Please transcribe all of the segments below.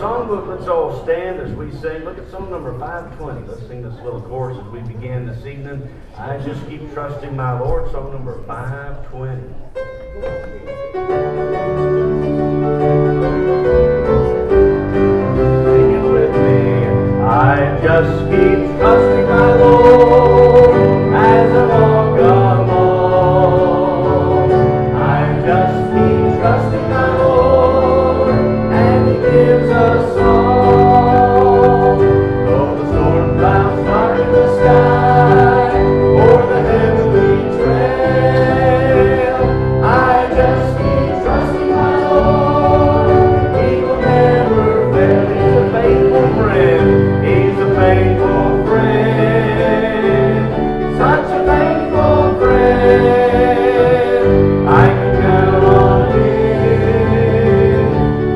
songbook, let's all stand as we sing. Look at song number 520. Let's sing this little chorus as we begin this evening. I just keep trusting my Lord, song number 520. Sing it with me. I just keep trusting my Lord as I walk along. I just keep trusting my Lord, and He gives us song. Though the storm clouds darken the sky, or the heavenly trail, I just keep trusting my Lord. He will never fail. He's a faithful friend. He's a faithful friend. Such a faithful friend. I can count on Him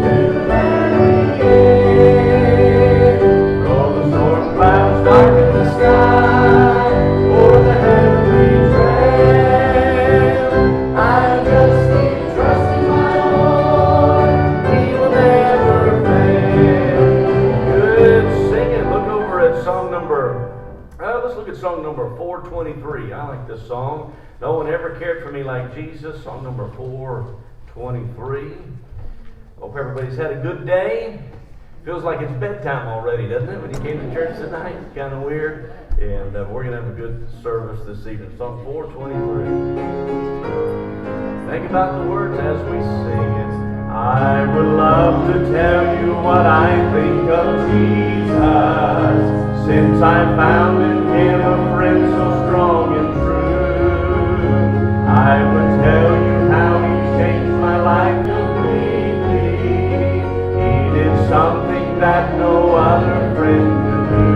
to the very end. Though the storm clouds darken the sky, or the heavenly trail, I just keep trusting my Lord. He will never fail. Good singing. Look over at song number, let's look at song number 423. I like this song. No one ever cared for me like Jesus. Song number 423. Hope everybody's had a good day. Feels like it's bedtime already, doesn't it? When you came to church tonight, it's kind of weird. And we're going to have a good service this evening. Song 423. Think about the words as we sing it. I would love to tell you what I think of Jesus, since I found in Him a friend so strong and true. I would tell you how He changed my life completely. He did something that no other friend could do.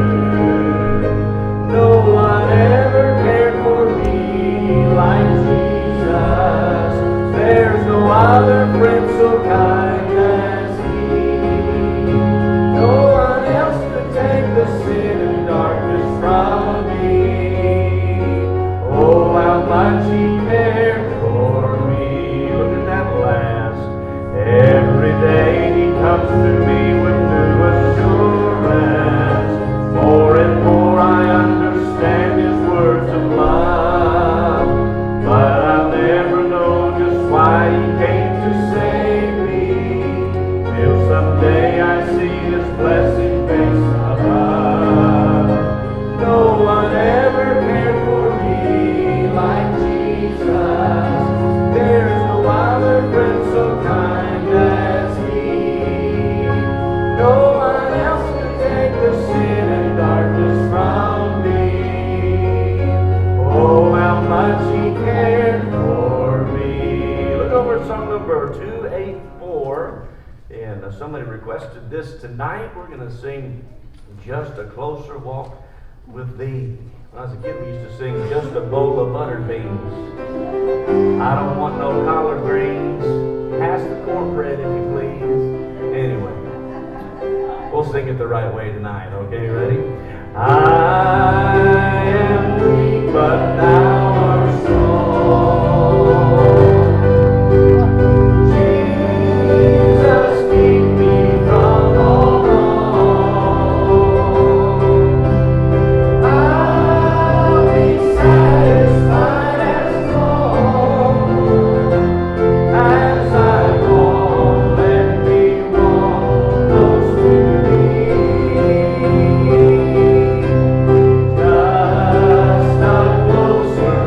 No one ever cared for me like Jesus. There's no other friend so kind as He. No one else could take the sin and darkness from me. Oh, how much He cared for me. Look at that last. Every day He comes to me with new assurance. More and more I understand His words of love. But I'll never know just why He came to save me, till someday I see His blessing face above. No one ever cared for me like Jesus. There's no other friend so kind as He. No one else could take the sin and darkness from me. Oh, how much He cared for me. Look over at song number 284. And somebody requested this tonight. We're going to sing Just a Closer Walk with Thee. When I was a kid, we used to sing Just a Bowl of Buttered Beans. I don't want no collard greens. Pass the cornbread if you please. Anyway, we'll sing it the right way tonight. Okay, ready? I am weak, but Thou art strong. Jesus, keep me from all wrong. I'll be satisfied as long as I walk. Let me walk close to Thee. Just a closer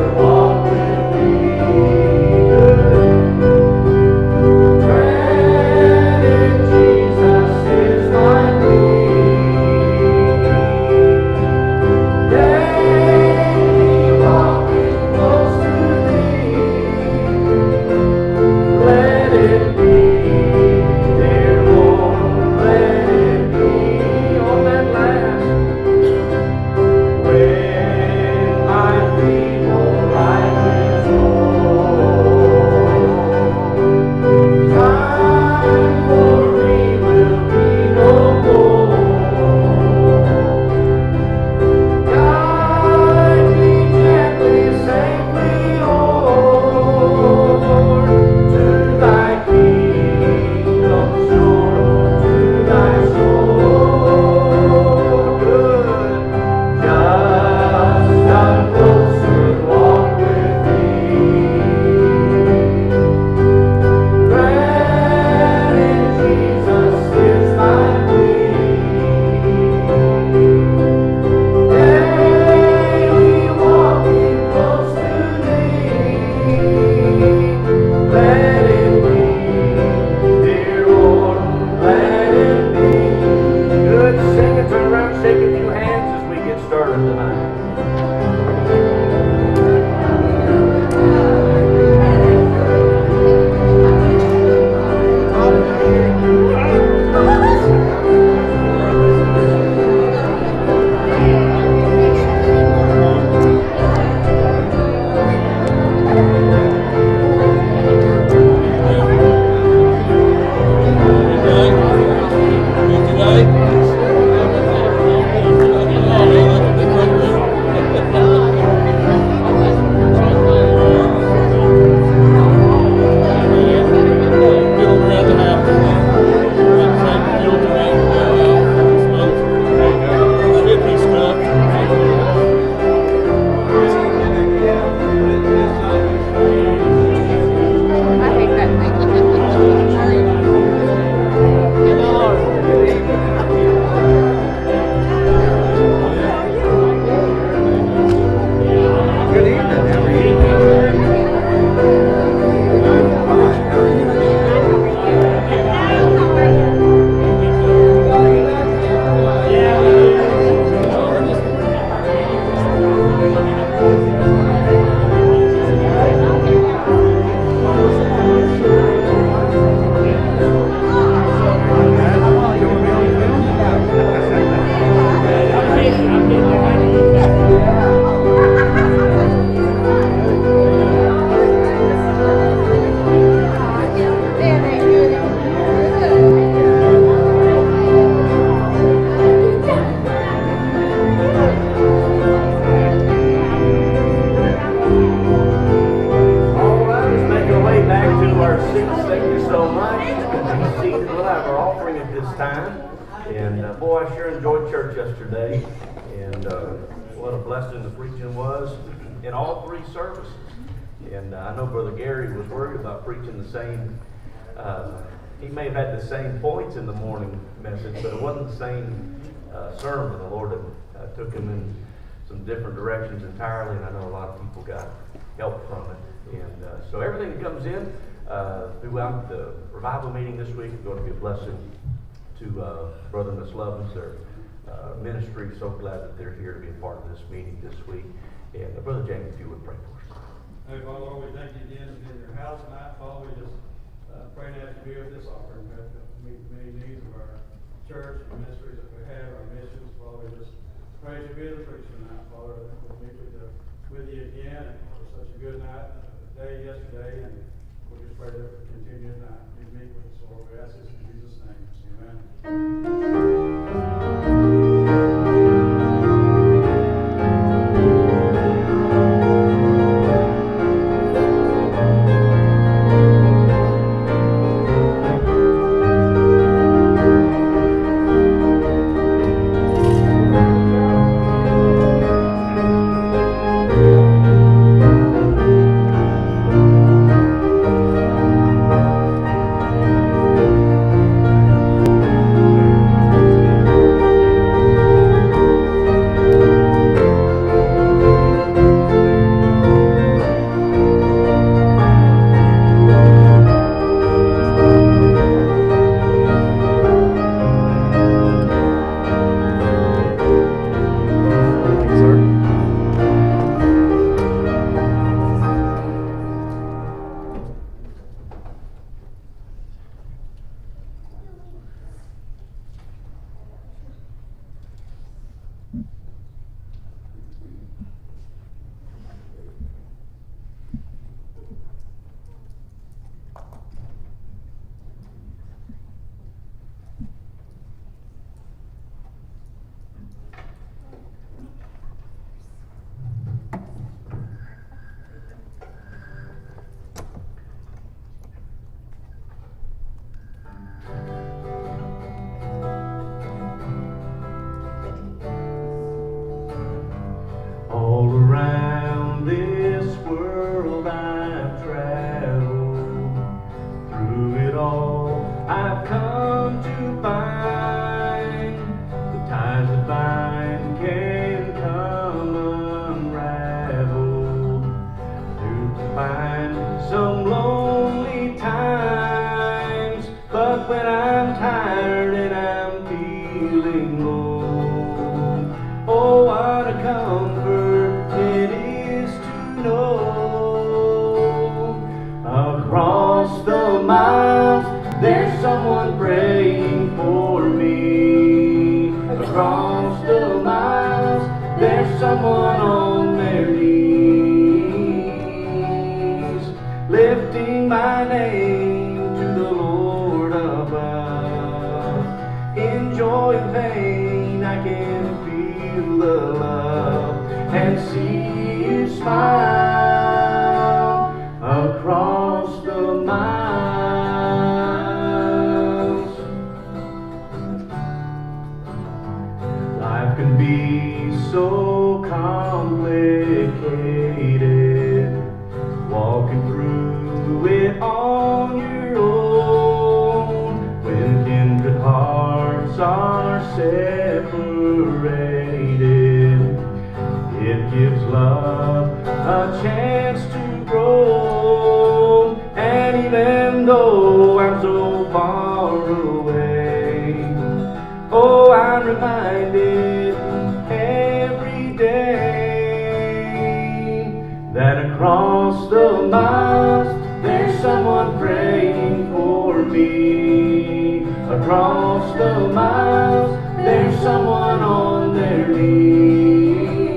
Seated. We'll have our offering at this time. And boy, I sure enjoyed church yesterday. And what a blessing the preaching was in all three services. And I know Brother Gary was worried about preaching the same. He may have had the same points in the morning message, but it wasn't the same sermon. The Lord had, took him in some different directions entirely, and I know a lot of people got help from it. And so everything that comes in throughout the revival meeting this week is going to be a blessing to Brother and Miss Lovens, their ministry. So glad that they're here to be a part of this meeting this week. And Brother James, if you would pray for us. Hey, Father, Lord, we thank you again for being in your house tonight. Father, we just pray to have you be with this offering. We have to meet the many needs of our church and ministries that we have, our missions. Father, we just praise you be the preacher tonight, Father. We'll meet with you again. And it was such a good night, day yesterday, and we just pray that we continue tonight. Please meet with us, Lord. We ask this in Jesus' name. Amen. All around this world I've traveled, through it all I've come to find the ties that bind can come unraveled, to find some lonely times, but when I'm tired and I'm feeling low, oh, what a comfort it is to know across the miles there's someone praying for me. Across the miles there's someone on their knees, lifting my name to the Lord above. In joy and pain I can feel the love and see you smile across the miles. Life can be so complicated, walking through it on your own, when kindred hearts are separated. It gives love a chance to grow, and even though I'm so far away, oh, I'm reminded every day that across the miles there's someone praying for me. Across the miles there's someone on their knees,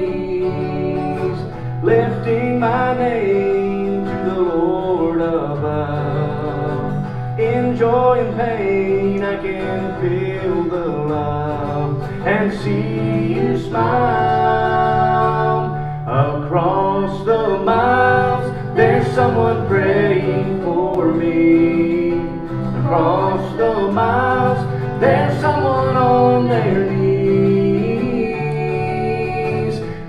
lifting my name to the Lord above. In joy and pain I can feel the love and see you smile. Across the miles there's someone praying for me. across the miles, there's someone on their knees,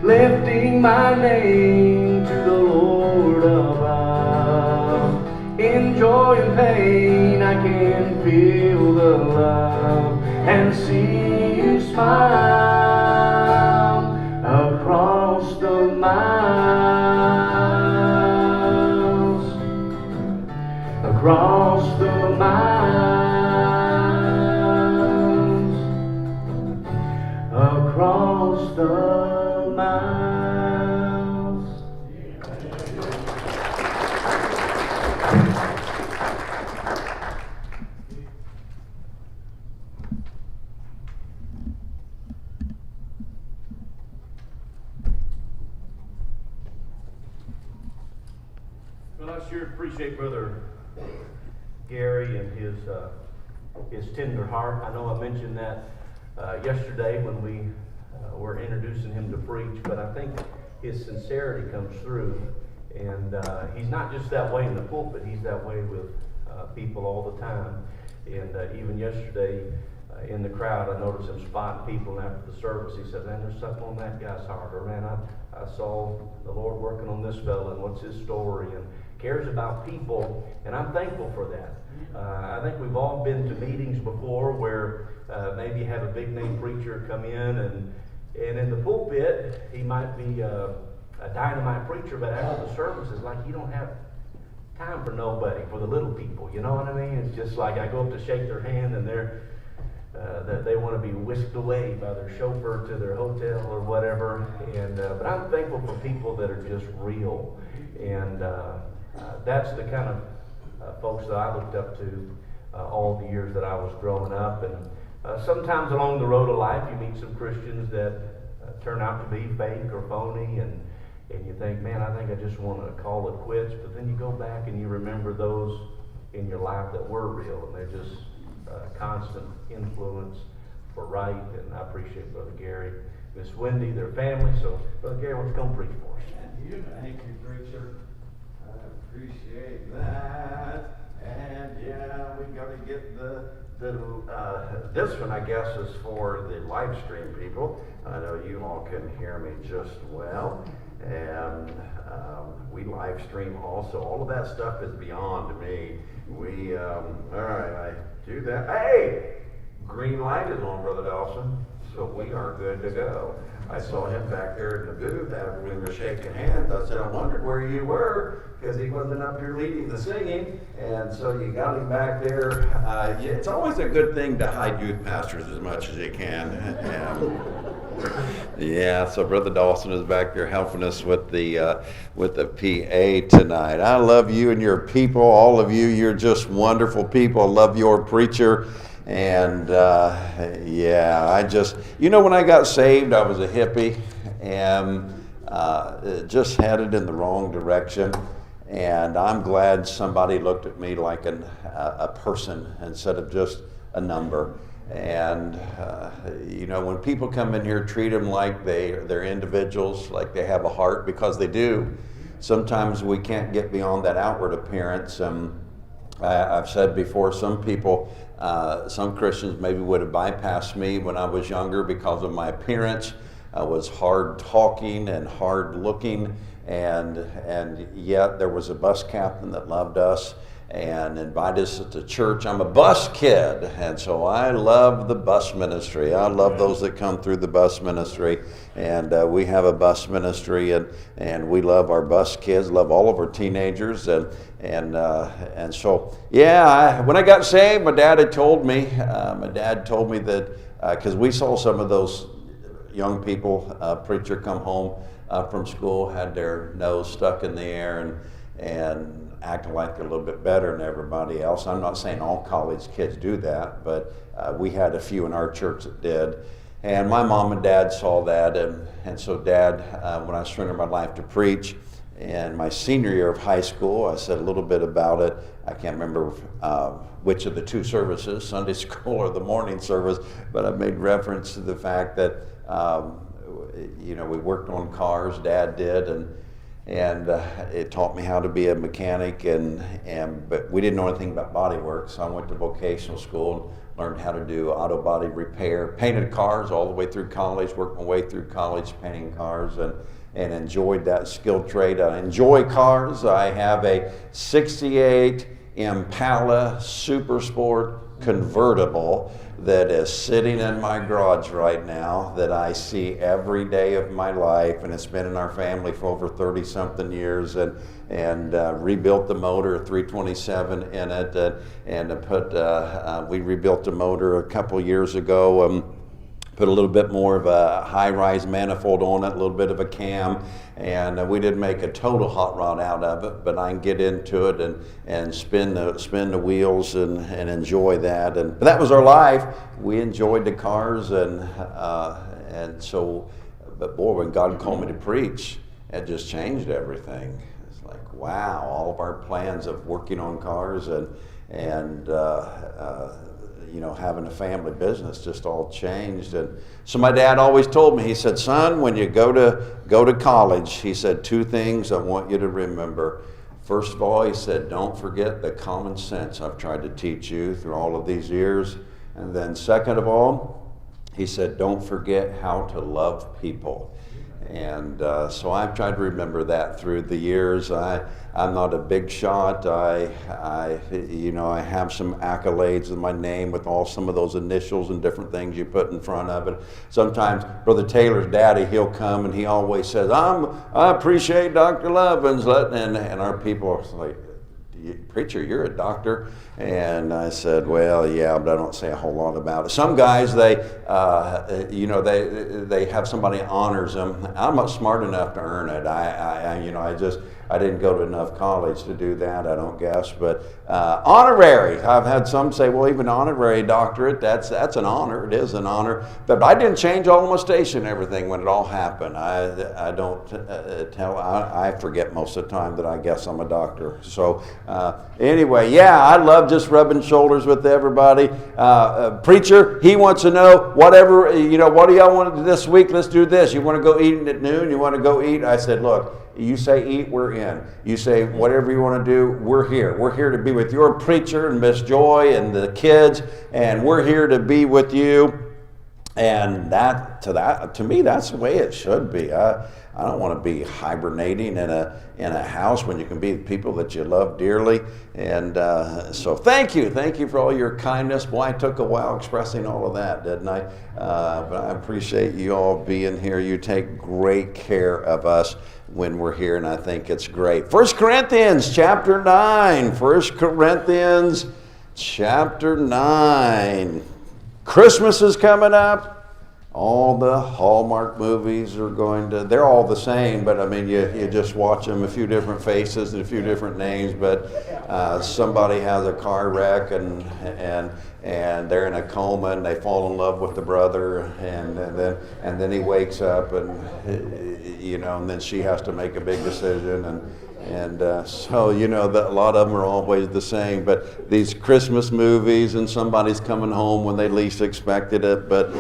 lifting my name to the Lord above. In joy and pain I can feel the love and see you smile across the miles, across the miles, across the miles. Well, I sure appreciate Brother Gary and his tender heart. I know I mentioned that yesterday when we were introducing him to preach, but I think his sincerity comes through. And he's not just that way in the pulpit, he's that way with people all the time. And even yesterday in the crowd, I noticed him spotting people, and after the service he said, man, there's something on that guy's heart, or man, I saw the Lord working on this fella, and what's his story, and cares about people, and I'm thankful for that. I think we've all been to meetings before where maybe you have a big name preacher come in, and in the pulpit he might be a dynamite preacher, but after the service it's like you don't have time for nobody, for the little people, you know what I mean? It's just like I go up to shake their hand and they want to be whisked away by their chauffeur to their hotel or whatever, and but I'm thankful for people that are just real, and that's the kind of folks that I looked up to all the years that I was growing up. And sometimes along the road of life you meet some Christians that turn out to be fake or phony, and you think, man, I think I just want to call it quits, but then you go back and you remember those in your life that were real, and they're just constant influence for right. And I appreciate Brother Gary, Miss Wendy, their family. So Brother Gary, what's going to preach for us? Thank you, preacher. I appreciate that. And yeah, we got to get this one, I guess, is for the live stream people. I know you all can hear me just well, and we live stream also. All of that stuff is beyond me. We all right, I do that. Hey, green light is on, Brother Dawson, so we are good to go. I saw him back there in the booth after we were shaking hands. I said, I wondered where you were, because he wasn't up here leading the singing, and so you got him back there. Yeah, it's always a good thing to hide youth pastors as much as you can. Yeah, so Brother Dawson is back there helping us with the PA tonight. I love you and your people, all of you. You're just wonderful people. I love your preacher. And yeah, I just, when I got saved, I was a hippie and just headed in the wrong direction. And I'm glad somebody looked at me like a person instead of just a number. And when people come in here, treat them like they're individuals, like they have a heart, because they do. Sometimes we can't get beyond that outward appearance. I've said before, some people, some Christians maybe would have bypassed me when I was younger because of my appearance. I was hard talking and hard looking, and yet there was a bus captain that loved us and invited us to church. I'm a bus kid, and so I love the bus ministry. I love those that come through the bus ministry, and we have a bus ministry, and we love our bus kids, love all of our teenagers, and so yeah. When I got saved, my dad told me that because we saw some of those young people, preacher come home from school, had their nose stuck in the air and acting like they're a little bit better than everybody else. I'm not saying all college kids do that, but we had a few in our church that did. And my mom and dad saw that, and so Dad, when I surrendered my life to preach, in my senior year of high school, I said a little bit about it. I can't remember which of the two services, Sunday school or the morning service, but I made reference to the fact that we worked on cars, Dad did, it taught me how to be a mechanic, but we didn't know anything about body work, so I went to vocational school and learned how to do auto body repair, painted cars all the way through college, worked my way through college painting cars, and enjoyed that skilled trade. I enjoy cars. I have a 68 Impala Super Sport convertible that is sitting in my garage right now that I see every day of my life, and it's been in our family for over 30-something years, and rebuilt the motor, 327 in it, we rebuilt the motor a couple years ago, put a little bit more of a high-rise manifold on it, a little bit of a cam, and we didn't make a total hot rod out of it, but I can get into it and spin the wheels and enjoy that. But that was our life. We enjoyed the cars, but boy, when God called me to preach, it just changed everything. It's like, wow, all of our plans of working on cars and having a family business just all changed. And so my dad always told me, he said, son, when you go to college, he said, 2 things I want you to remember. First of all, he said, don't forget the common sense I've tried to teach you through all of these years. And then second of all, he said, don't forget how to love people. And so I've tried to remember that through the years. I'm not a big shot. I have some accolades in my name with some of those initials and different things you put in front of it. Sometimes Brother Taylor's daddy, he'll come and he always says, I appreciate Dr. Lovens. And our people are like, preacher, you're a doctor? And I said, well, yeah, but I don't say a whole lot about it. Some guys, they have somebody honors them. I'm not smart enough to earn it. I didn't go to enough college to do that, I don't guess. But honorary, I've had some say, well, even honorary doctorate, that's an honor. It is an honor. But I didn't change all my station and everything when it all happened. I don't I forget most of the time that I guess I'm a doctor. So anyway, yeah, I love just rubbing shoulders with everybody. Preacher, he wants to know what do y'all want to do this week? Let's do this. You want to go eating at noon? You want to go eat? I said, look, you say eat, we're in. You say whatever you want to do, we're here. We're here to be with your preacher and Miss Joy and the kids, and we're here to be with you. And to me, that's the way it should be. I don't want to be hibernating in a house when you can be with people that you love dearly. And so thank you for all your kindness. Boy, I took a while expressing all of that, didn't I? But I appreciate you all being here. You take great care of us when we're here, and I think it's great. 1 Corinthians chapter 9. 1 Corinthians chapter 9. Christmas is coming up. All the Hallmark movies they're all the same, but I mean, you just watch them, a few different faces and a few different names, but somebody has a car wreck and they're in a coma and they fall in love with the brother, and then he wakes up and then she has to make a big decision, so a lot of them are always the same. But these Christmas movies, and somebody's coming home when they least expected it. But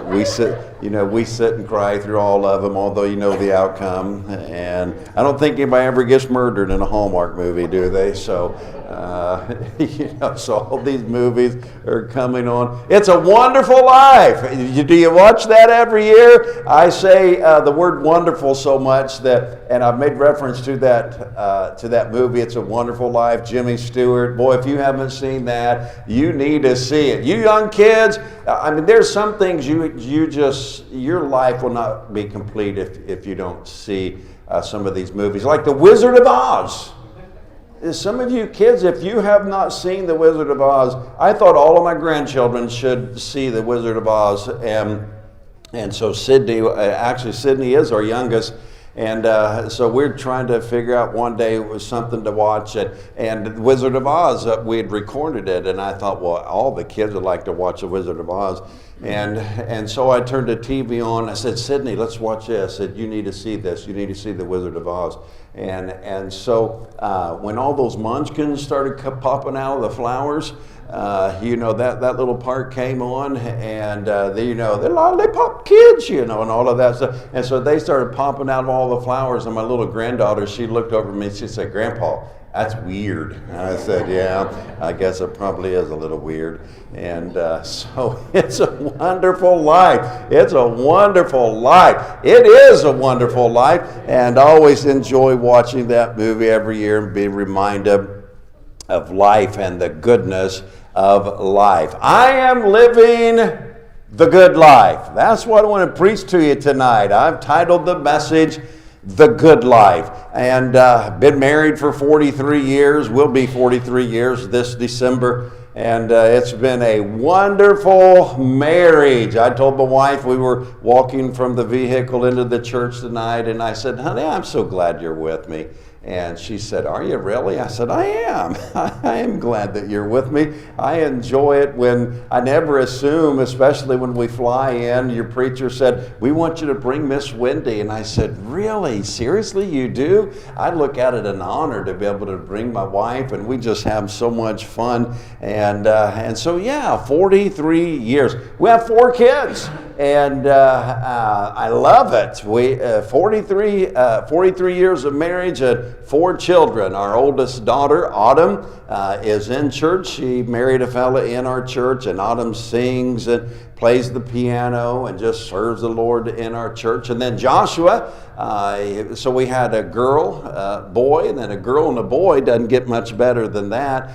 we sit and cry through all of them, although you know the outcome. And I don't think anybody ever gets murdered in a Hallmark movie, do they? So so all these movies are coming on. It's a Wonderful Life. Do you watch that every year? I say the word wonderful so much and I've made reference to that movie, It's a Wonderful Life, Jimmy Stewart. Boy, if you haven't seen that, you need to see it. You young kids, I mean, there's some things your life will not be complete if you don't see some of these movies, like The Wizard of Oz. Some of you kids, if you have not seen The Wizard of Oz, I thought all of my grandchildren should see The Wizard of Oz, and so Sydney is our youngest. And so we're trying to figure out one day it was something to watch. And The Wizard of Oz, we had recorded it. And I thought, well, all the kids would like to watch The Wizard of Oz. And so I turned the TV on. I said, Sydney, let's watch this. I said, you need to see this. You need to see The Wizard of Oz. And so when all those munchkins started popping out of the flowers, that little part came on, and the lollipop kids, and all of that stuff. And so they started popping out of all the flowers, and my little granddaughter, she looked over at me and she said, "Grandpa, that's weird." And I said, "Yeah, I guess it probably is a little weird." And so it's a wonderful life. It's a wonderful life. It is a wonderful life. And I always enjoy watching that movie every year and be reminded of life and the goodness of life. I am living the good life. That's what I want to preach to you tonight. I've titled the message, The Good Life. And been married for 43 years. Will be 43 years this December. And it's been a wonderful marriage. I told my wife, we were walking from the vehicle into the church tonight, and I said, "Honey, I'm so glad you're with me." And she said, "Are you really?" I said, "I am. I am glad that you're with me. I enjoy it when I never assume, especially when we fly in." Your preacher said, "We want you to bring Miss Wendy." And I said, "Really? Seriously, you do?" I look at it an honor to be able to bring my wife, and we just have so much fun. And so, 43 years. We have 4 kids. And I love it. We 43 years of marriage and 4 children. Our oldest daughter, Autumn, is in church. She married a fella in our church, and Autumn sings and plays the piano and just serves the Lord in our church. And then Joshua, so we had a girl, boy, and then a girl and a boy. Doesn't get much better than that.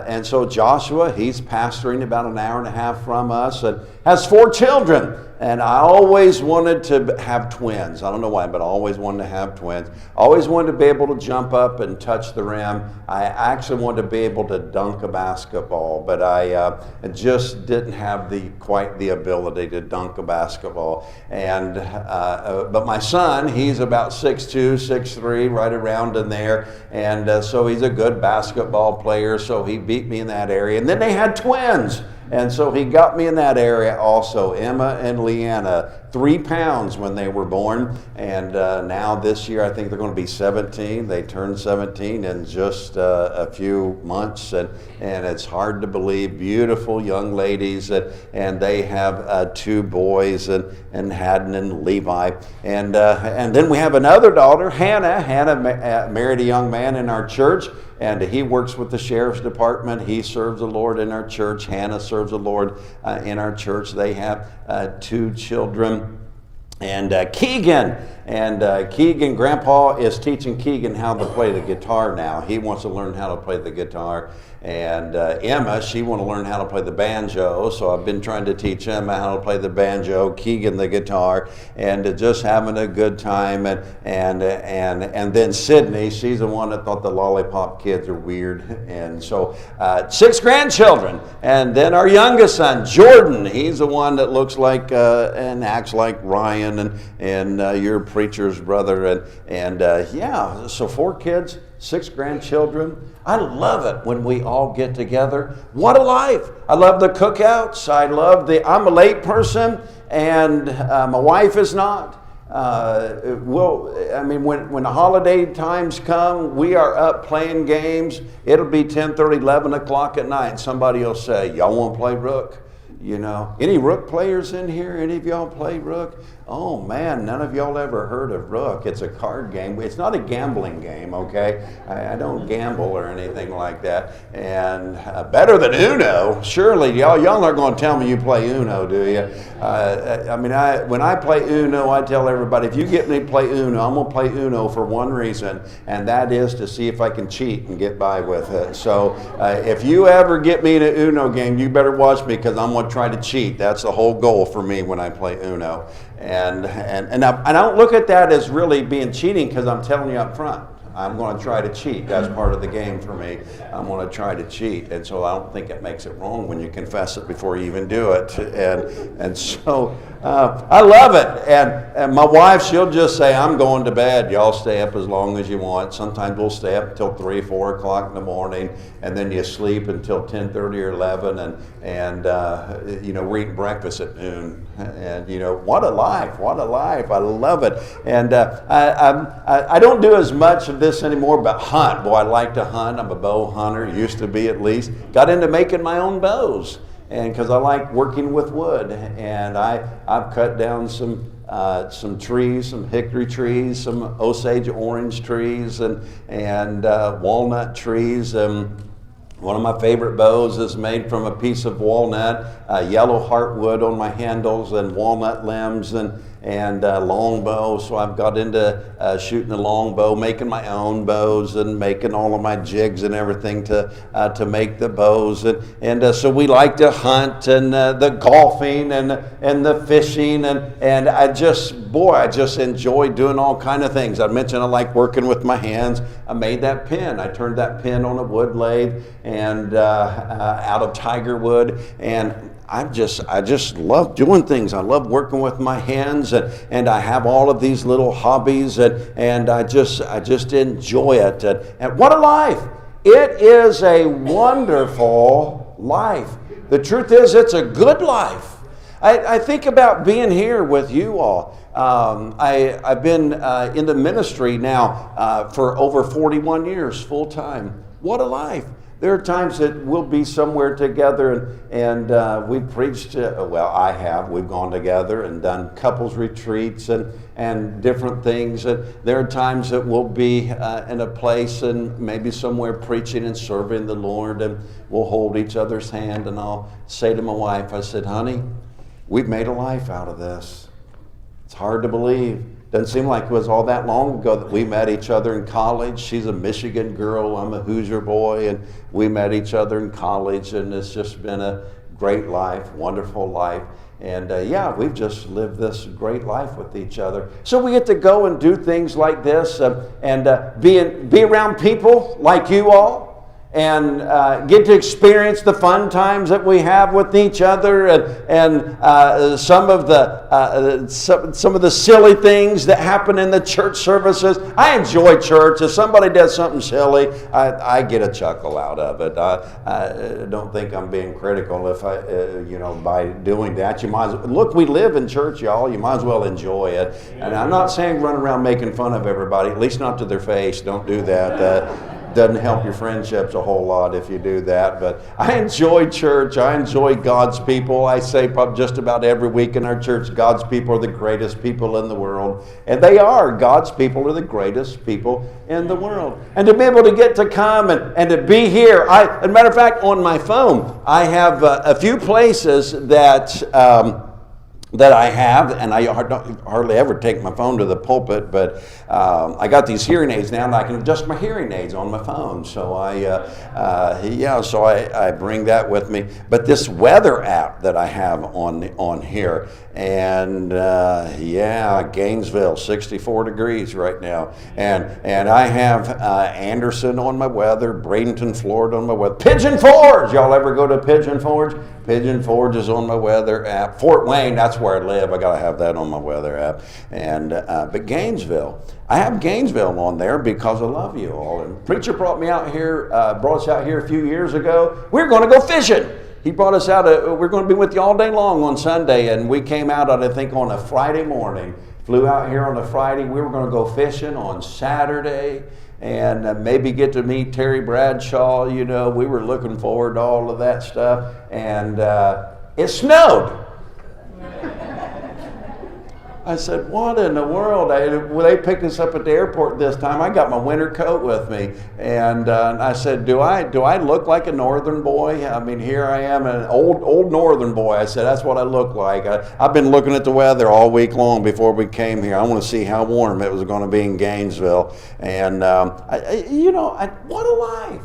And so Joshua, he's pastoring about an hour and a half from us and has 4 children. And I always wanted to have twins. I don't know why, but I always wanted to have twins. Always wanted to be able to jump up and touch the rim. I actually wanted to be able to dunk a basketball, but I just didn't have quite the ability to dunk a basketball. And but my son, he's about 6'2", 6'3", right around in there. And so he's a good basketball player, so he beat me in that area. And then they had twins. And so he got me in that area also. Emma and Leanna, 3 pounds when they were born. And now this year, I think they're going to be 17. They turned 17 in just a few months. And it's hard to believe. Beautiful young ladies. And they have 2 boys, and Haddon and Levi. And then we have another daughter, Hannah. Hannah married a young man in our church. And he works with the sheriff's department. He serves the Lord in our church. Hannah serves the Lord in our church. They have 2 children. And Keegan, Grandpa is teaching Keegan how to play the guitar now. He wants to learn how to play the guitar. And Emma, she wants to learn how to play the banjo. So I've been trying to teach Emma how to play the banjo, Keegan the guitar, and just having a good time. And then Sydney, she's the one that thought the lollipop kids are weird. And so 6 grandchildren. And then our youngest son, Jordan, he's the one that looks like and acts like Ryan and your preacher's brother. So 4 kids, 6 grandchildren. I love it when we all get together. What a life. I love the cookouts. I'm a late person, and my wife is not. When the holiday times come, we are up playing games. It'll be 10:30, 11 o'clock at night. Somebody will say, "Y'all want to play Rook?" Any Rook players in here? Any of y'all play Rook? Oh man, none of y'all ever heard of Rook. It's a card game. It's not a gambling game, okay? I don't gamble or anything like that. And better than Uno. Surely y'all aren't going to tell me you play Uno, do you? When I play Uno, I tell everybody, if you get me to play Uno, I'm going to play Uno for one reason, and that is to see if I can cheat and get by with it. So if you ever get me in an Uno game, you better watch me, because I'm going to try to cheat. That's the whole goal for me when I play Uno. And I don't look at that as really being cheating, because I'm telling you up front, I'm going to try to cheat. That's part of the game for me. I'm going to try to cheat. And so I don't think it makes it wrong when you confess it before you even do it. And so I love it. And my wife, she'll just say, I'm going to bed. Y'all stay up as long as you want. Sometimes we'll stay up until 3, 4 o'clock in the morning, and then you sleep until 10:30 or 11, and we're eating breakfast at noon. And what a life, what a life. I love it. And I don't do as much of this anymore, but hunt. Boy, I like to hunt. I'm a bow hunter, used to be at least. Got into making my own bows, and because I like working with wood. And I've cut down some trees, some hickory trees, some Osage orange trees, and walnut trees. One of my favorite bows is made from a piece of walnut, yellow heartwood on my handles, and walnut limbs, and long bow. So I've got into shooting a long bow, making my own bows, and making all of my jigs and everything to make the bows. And so we like to hunt, and the golfing, and the fishing, and I just enjoy doing all kind of things. I mentioned I like working with my hands. I made that pin. I turned that pin on a wood lathe and out of tiger wood, and I just love doing things. I love working with my hands, and I have all of these little hobbies, and I just enjoy it. And what a life! It is a wonderful life. The truth is, it's a good life. I think about being here with you all. I've been in the ministry now for over 41 years, full time. What a life. There are times that we'll be somewhere together, and we've preached, I have. We've gone together and done couples retreats and different things. And there are times that we'll be in a place and maybe somewhere preaching and serving the Lord, and we'll hold each other's hand, and I'll say to my wife, I said, honey, we've made a life out of this. It's hard to believe. Doesn't seem like it was all that long ago that we met each other in college. She's a Michigan girl, I'm a Hoosier boy, and we met each other in college, and it's just been a great life, wonderful life. And we've just lived this great life with each other. So we get to go and do things like this, and be around people like you all, and get to experience the fun times that we have with each other, and some of the silly things that happen in the church services. I enjoy church. If somebody does something silly, I get a chuckle out of it. I don't think I'm being critical if by doing that. You might as well, look, we live in church, y'all. You might as well enjoy it. And I'm not saying run around making fun of everybody, at least not to their face. Don't do that. Doesn't help your friendships a whole lot if you do that. But I enjoy church. I enjoy God's people. I say probably just about every week in our church, God's people are the greatest people in the world. And they are. God's people are the greatest people in the world. And to be able to get to come and to be here. As a matter of fact, on my phone, I have a few places that I have, and I hardly ever take my phone to the pulpit, but I got these hearing aids now, and I can adjust my hearing aids on my phone. So I bring that with me. But this weather app that I have on here, and Gainesville, 64 degrees right now, and I have Anderson on my weather, Bradenton, Florida on my weather, Pigeon Forge. Y'all ever go to Pigeon Forge? Pigeon Forge is on my weather app. Fort Wayne, that's where I live. I gotta have that on my weather app. And but Gainesville, I have Gainesville on there because I love you all. And preacher brought us out here a few years ago. We were going to go fishing. He brought us out. We're going to be with you all day long on Sunday, and we came out I think on a Friday morning. Flew out here on a Friday. We were going to go fishing on Saturday, and maybe get to meet Terry Bradshaw. We were looking forward to all of that stuff, and it snowed. I said, what in the world? They picked us up at the airport this time. I got my winter coat with me. And I said, do I look like a northern boy? I mean, here I am, an old northern boy. I said, that's what I look like. I've been looking at the weather all week long before we came here. I want to see how warm it was going to be in Gainesville. And, what a life.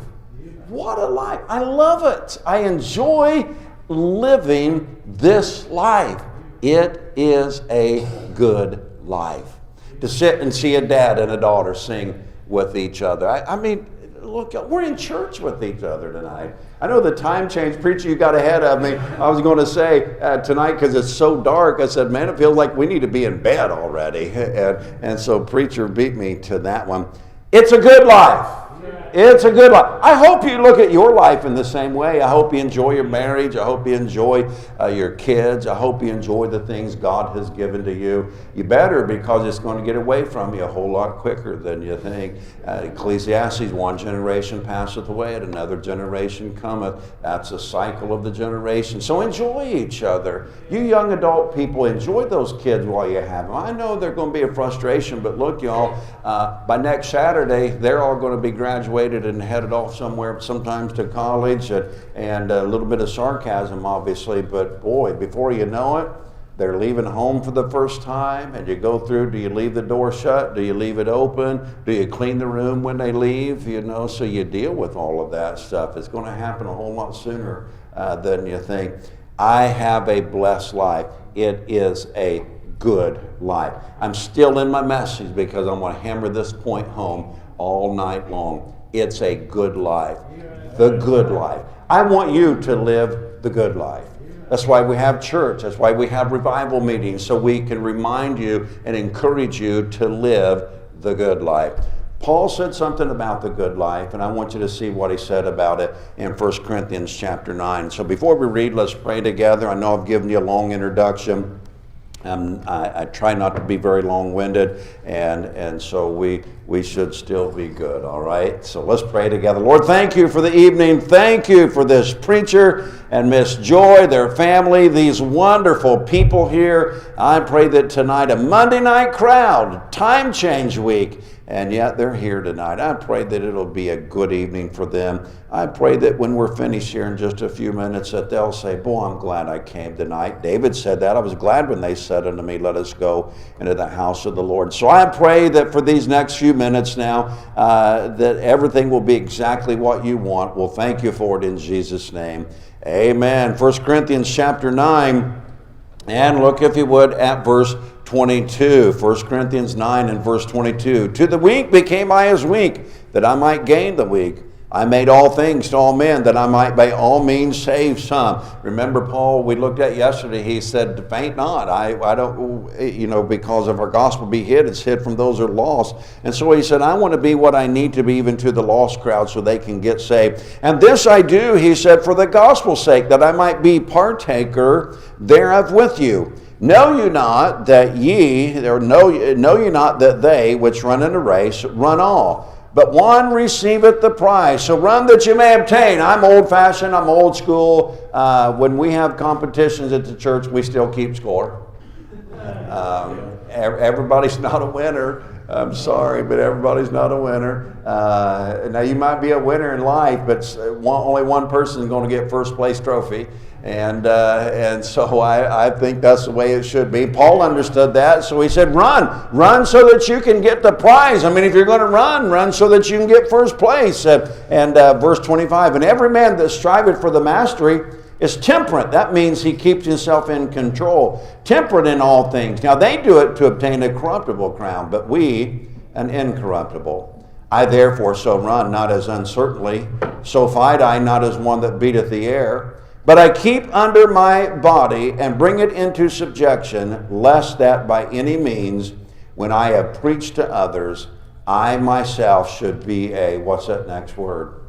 What a life. I love it. I enjoy living this life. It is a good life. To sit and see a dad and a daughter sing with each other. I mean, look, we're in church with each other tonight. I know the time change, preacher, you got ahead of me. I was going to say tonight, because it's so dark, I said, man, it feels like we need to be in bed already. And so preacher beat me to that one. It's a good life. It's a good life. I hope you look at your life in the same way. I hope you enjoy your marriage. I hope you enjoy your kids. I hope you enjoy the things God has given to you. You better, because it's going to get away from you a whole lot quicker than you think. Ecclesiastes, one generation passeth away, and another generation cometh. That's a cycle of the generation. So enjoy each other. You young adult people, enjoy those kids while you have them. I know they're going to be a frustration, but look, y'all, by next Saturday, they're all going to be graduated and headed off somewhere, sometimes to college, and a little bit of sarcasm, obviously, but boy, before you know it, they're leaving home for the first time, and you go through, do you leave the door shut? Do you leave it open? Do you clean the room when they leave? You know, so you deal with all of that stuff. It's going to happen a whole lot sooner than you think. I have a blessed life. It is a good life. I'm still in my message because I'm going to hammer this point home all night long. It's a good life. The good life. I want you to live the good life. That's why we have church. That's why we have revival meetings, so we can remind you and encourage you to live the good life. Paul said something about the good life, and I want you to see what he said about it in 1 Corinthians chapter 9. So before we read, let's pray together. I know I've given you a long introduction. I try not to be very long-winded, and so we should still be good, all right? So let's pray together. Lord, thank you for the evening. Thank you for this preacher and Miss Joy, their family, these wonderful people here. I pray that tonight, a Monday night crowd, time change week, and yet they're here tonight. I pray that it'll be a good evening for them. I pray that when we're finished here in just a few minutes, that they'll say, boy, I'm glad I came tonight. David said that. I was glad when they said unto me, let us go into the house of the Lord. So I pray that for these next few minutes now, that everything will be exactly what you want. Well, thank you for it in Jesus' name. Amen. 1 Corinthians chapter 9, and look, if you would, at verse 22. 1 Corinthians 9 and verse 22. To the weak became I as weak, that I might gain the weak. I made all things to all men, that I might by all means save some. Remember Paul, we looked at yesterday, he said, faint not. I don't, because of our gospel be hid, it's hid from those who are lost. And so he said, I want to be what I need to be even to the lost crowd so they can get saved. And this I do, he said, for the gospel's sake, that I might be partaker thereof with you. Know you not that know you not that they which run in a race run all, but one receiveth the prize. So run that you may obtain. I'm old-fashioned, I'm old school. When we have competitions at the church, we still keep score. Everybody's not a winner. I'm sorry, but everybody's not a winner. Now, you might be a winner in life, but only one person is going to get first place trophy. And so I think that's the way it should be. Paul understood that, so he said, run so that you can get the prize. I mean, if you're going to run so that you can get first place. And verse 25, and every man that striveth for the mastery is temperate. That means he keeps himself in control. Temperate in all things. Now, they do it to obtain a corruptible crown, but we an incorruptible. I therefore so run, not as uncertainly, so fight I, not as one that beateth the air. But I keep under my body and bring it into subjection, lest that by any means, when I have preached to others, I myself should be what's that next word?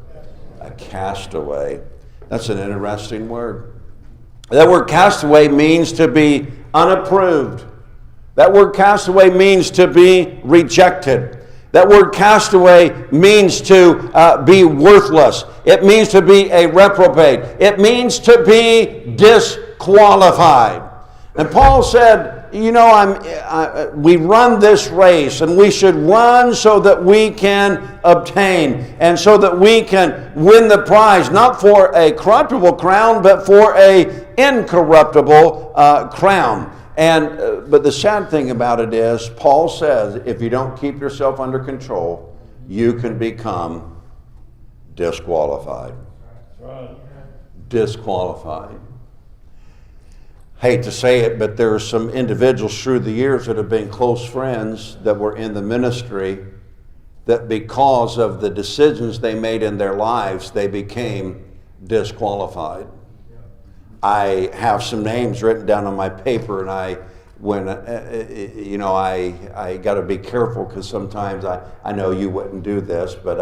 A castaway. That's an interesting word. That word castaway means to be unapproved. That word castaway means to be rejected. That word castaway means to be worthless. It means to be a reprobate. It means to be disqualified. And Paul said, we run this race, and we should run so that we can obtain, and so that we can win the prize, not for a corruptible crown, but for a incorruptible crown. But the sad thing about it is, Paul says, if you don't keep yourself under control, you can become disqualified. Right. Disqualified. Hate to say it, but there are some individuals through the years that have been close friends that were in the ministry that because of the decisions they made in their lives, they became disqualified. I have some names written down on my paper, and I got to be careful, because sometimes I know you wouldn't do this, but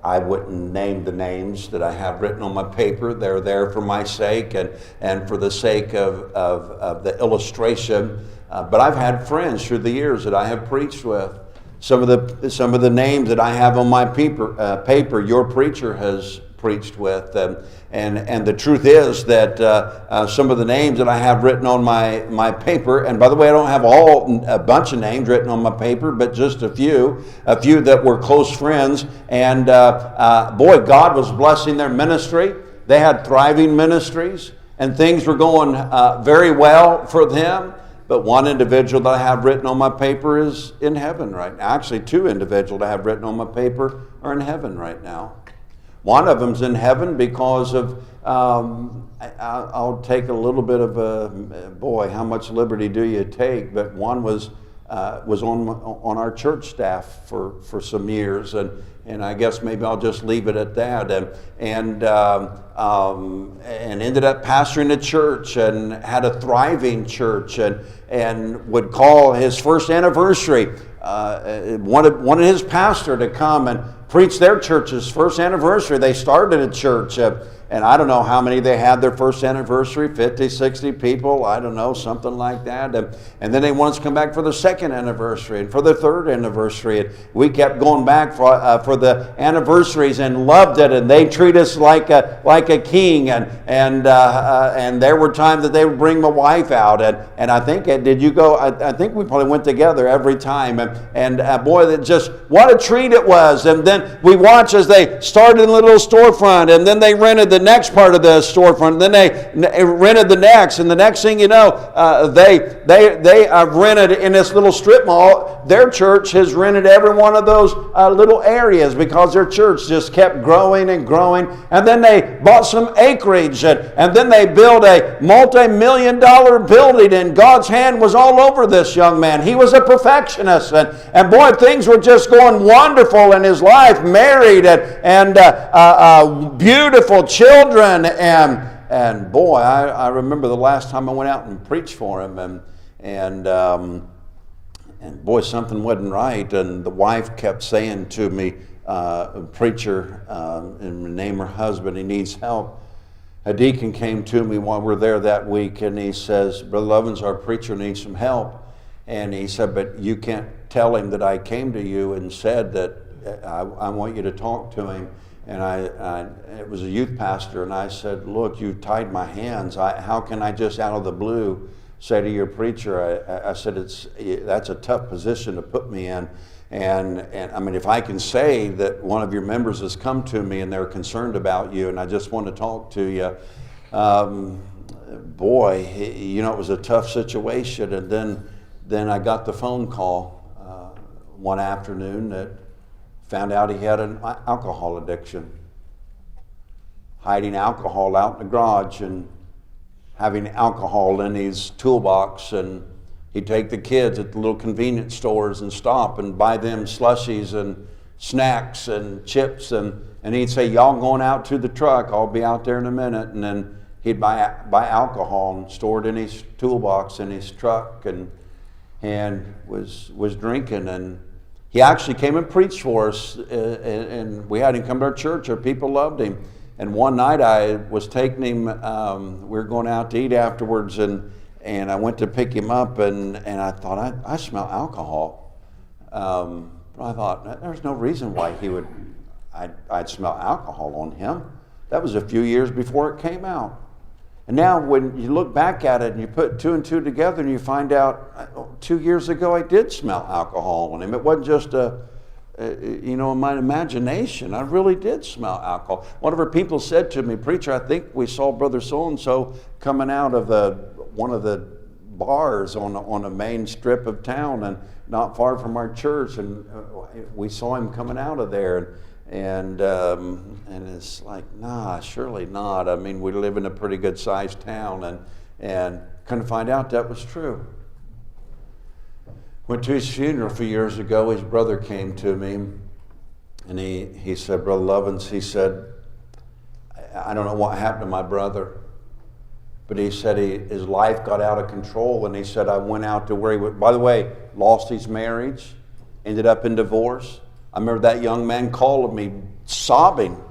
I wouldn't name the names that I have written on my paper. They're there for my sake and for the sake of the illustration. But I've had friends through the years that I have preached with. Some of the names that I have on my paper, your preacher has preached with, and the truth is that some of the names that I have written on my paper, and by the way, I don't have a bunch of names written on my paper, but just a few that were close friends, and boy, God was blessing their ministry. They had thriving ministries, and things were going very well for them. But one individual that I have written on my paper is in heaven right now. Actually, two individuals I have written on my paper are in heaven right now. One of them's in heaven because of, I'll take a little bit of boy, how much liberty do you take? But one was on our church staff for some years, and I guess maybe I'll just leave it at that. And ended up pastoring a church and had a thriving church, and would call his first anniversary, wanted his pastor to come and preach their church's first anniversary. They started a church, and I don't know how many they had their first anniversary, 50, 60 people, I don't know, something like that. And then they wanted us to come back for the second anniversary and for the third anniversary. And we kept going back for the anniversaries and loved it, and they treat us like a king. And there were times that they would bring my wife out, and I think, did you go? I think we probably went together every time. And boy, that just, what a treat it was. And then we watched as they started in a little storefront, and then they rented the next part of the storefront, and then they rented the next, and the next thing you know, they rented in this little strip mall. Their church has rented every one of those little areas because their church just kept growing and growing. And then they bought some acreage, and then they built a multi-million-dollar building, and God's hand was all over this young man. He was a perfectionist, and boy, things were just going wonderful in his life. Married and beautiful children, and boy, I remember the last time I went out and preached for him, and boy, something wasn't right, and the wife kept saying to me, preacher, and name her husband, he needs help. A deacon came to me while we were there that week, and he says, Brother Lovens, our preacher needs some help. And he said, but you can't tell him that I came to you and said that I want you to talk to him. And it was a youth pastor, and I said, look, you tied my hands. How can I just out of the blue say to your preacher? I said, that's a tough position to put me in. And I mean, if I can say that one of your members has come to me and they're concerned about you and I just want to talk to you, boy, it was a tough situation. And then I got the phone call one afternoon that found out he had an alcohol addiction, hiding alcohol out in the garage and having alcohol in his toolbox. And he'd take the kids at the little convenience stores and stop and buy them slushies and snacks and chips, and he'd say, y'all going out to the truck, I'll be out there in a minute. And then he'd buy alcohol and store it in his toolbox in his truck, and was drinking. And he actually came and preached for us, and we had him come to our church. Our people loved him. And one night I was taking him, we were going out to eat afterwards, and I went to pick him up, and I thought, I smell alcohol. But I thought, there's no reason why I'd smell alcohol on him. That was a few years before it came out. And now when you look back at it and you put two and two together and you find out 2 years ago I did smell alcohol on him. It wasn't just in my imagination. I really did smell alcohol. One of our people said to me, preacher, I think we saw Brother so-and-so coming out of one of the bars on a main strip of town and not far from our church, and we saw him coming out of there. And it's like, nah, surely not. I mean, we live in a pretty good sized town, and couldn't find out that was true. Went to his funeral a few years ago. His brother came to me, And he said, Brother Lovens, he said, I don't know what happened to my brother, but he said his life got out of control, and he said, I went out to where he would, by the way, lost his marriage, ended up in divorce. I remember that young man called me sobbing.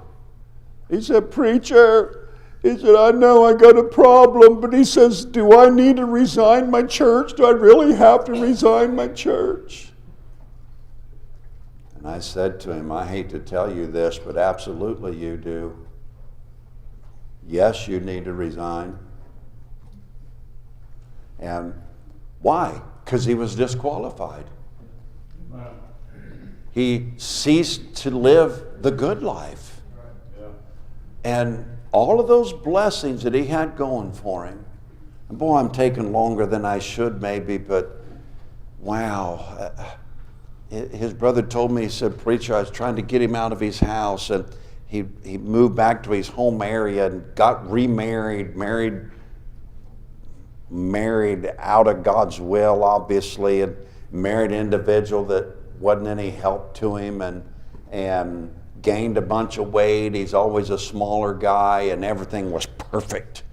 He said, Preacher, he said, I know I got a problem, but he says, do I need to resign my church? Do I really have to resign my church? And I said to him, I hate to tell you this, but absolutely you do. Yes, you need to resign. And why? Because he was disqualified. He ceased to live the good life. And all of those blessings that he had going for him. And boy, I'm taking longer than I should maybe, but wow. His brother told me, he said, Preacher, I was trying to get him out of his house, and he moved back to his home area and got remarried, married out of God's will, obviously, and married an individual that wasn't any help to him, and gained a bunch of weight. He's always a smaller guy, and everything was perfect.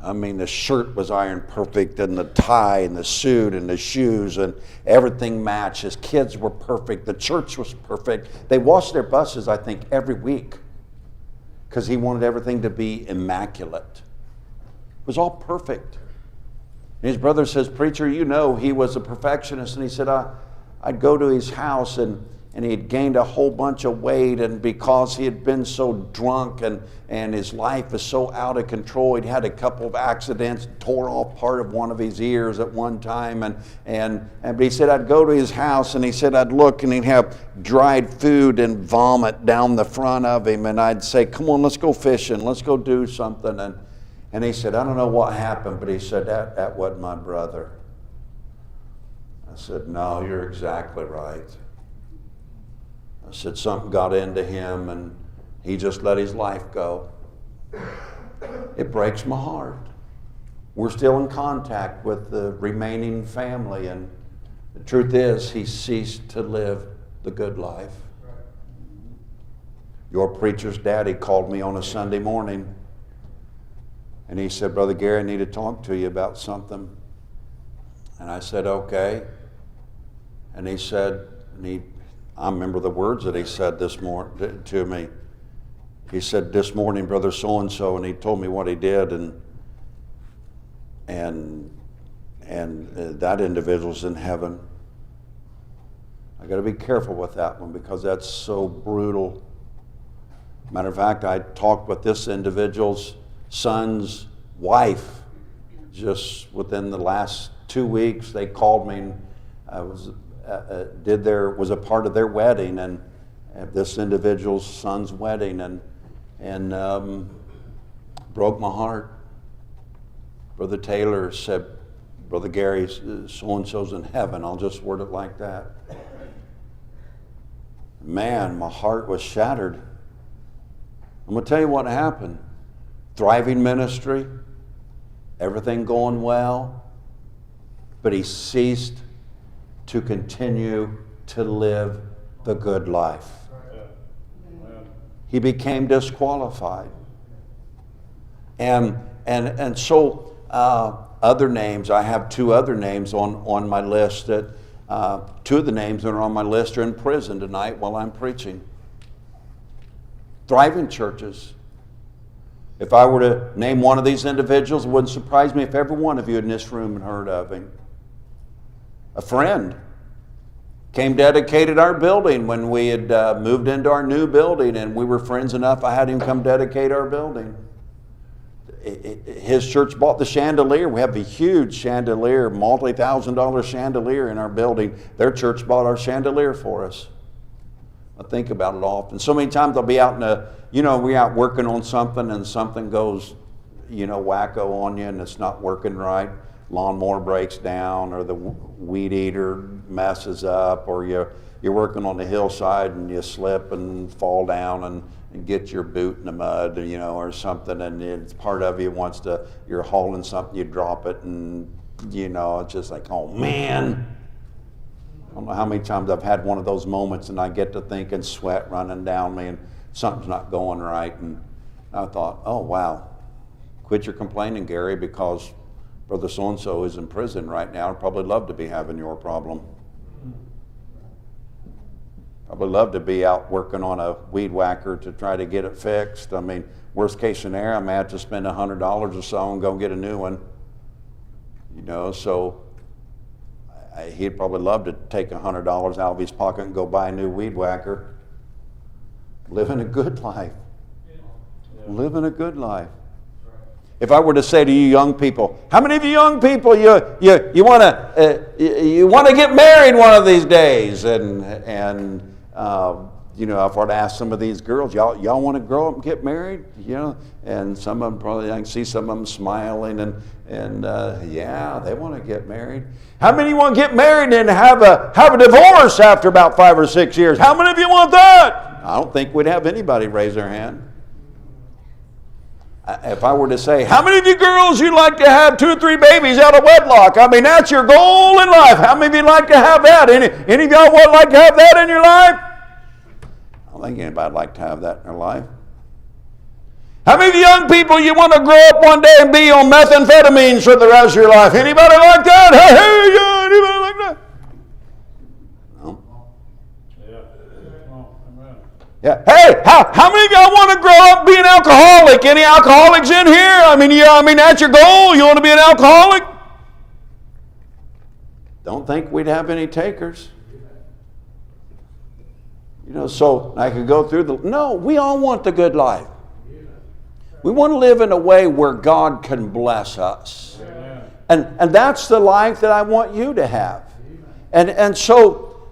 I mean, the shirt was ironed perfect, and the tie, and the suit, and the shoes, and everything matched. His kids were perfect. The church was perfect. They washed their buses, I think, every week because he wanted everything to be immaculate. It was all perfect. And his brother says, Preacher, you know, he was a perfectionist, and he said, I'd go to his house, and he had gained a whole bunch of weight, and because he had been so drunk and his life was so out of control, he'd had a couple of accidents, tore off part of one of his ears at one time, but he said I'd go to his house, and he said I'd look, and he'd have dried food and vomit down the front of him, and I'd say, come on, let's go fishing, let's go do something, and he said, I don't know what happened, but he said, that wasn't my brother. I said, no, you're exactly right. I said, something got into him, and he just let his life go. It breaks my heart. We're still in contact with the remaining family, and the truth is, he ceased to live the good life. Your preacher's daddy called me on a Sunday morning, and he said, Brother Gary, I need to talk to you about something. And I said, okay. And he said, I remember the words that he said this morning to me. He said, this morning, Brother so-and-so, and he told me what he did, and that individual's in heaven. I got to be careful with that one because that's so brutal. Matter of fact, I talked with this individual's son's wife just within the last 2 weeks. They called me, and I was a part of their wedding, and this individual's son's wedding, and broke my heart. Brother Taylor said, Brother Gary, so-and-so's in heaven. I'll just word it like that. Man, my heart was shattered. I'm going to tell you what happened. Thriving ministry, everything going well, but he ceased to continue to live the good life. He became disqualified. And so other names, I have two other names on my list that two of the names that are on my list are in prison tonight while I'm preaching. Thriving churches. If I were to name one of these individuals, it wouldn't surprise me if every one of you in this room had heard of him. A friend came, dedicated our building when we had moved into our new building, and we were friends enough, I had him come dedicate our building. His church bought the chandelier. We have a huge chandelier, multi-$1,000 chandelier in our building. Their church bought our chandelier for us. I think about it often. So many times I'll be out we're out working on something, and something goes, wacko on you, and it's not working right. Lawnmower breaks down, or the weed eater messes up, or you're working on the hillside and you slip and fall down and get your boot in the mud, or something, and it's part of you you're hauling something, you drop it, and it's just like, oh man. I don't know how many times I've had one of those moments and I get to thinking, sweat running down me and something's not going right. And I thought, oh, wow, quit your complaining, Gary, because Brother so-and-so is in prison right now. I'd probably love to be having your problem. Probably love to be out working on a weed whacker to try to get it fixed. I mean, worst case scenario, I may have to spend $100 or so and go get a new one. You know, so he'd probably love to take $100 out of his pocket and go buy a new weed whacker. Living a good life. Living a good life. If I were to say to you young people, how many of you young people you want to get married one of these days? And you know, if I were to ask some of these girls, y'all want to grow up and get married? You know, and some of them probably, I can see some of them smiling and yeah, they want to get married. How many of you want to get married and have a divorce after about 5 or 6 years? How many of you want that? I don't think we'd have anybody raise their hand. If I were to say, how many of you girls you'd like to have 2 or 3 babies out of wedlock? I mean, that's your goal in life. How many of you like to have that? Any of y'all would like to have that in your life? I don't think anybody would like to have that in their life. How many of you young people you want to grow up one day and be on methamphetamines for the rest of your life? Anybody like that? Hey, yeah, anybody like that? No. Yeah. Hey, how many of y'all want to grow up being alcoholic? Any alcoholics in here? I mean, that's your goal? You want to be an alcoholic? Don't think we'd have any takers. You know, so I could go through no, we all want the good life. We want to live in a way where God can bless us. And that's the life that I want you to have. And so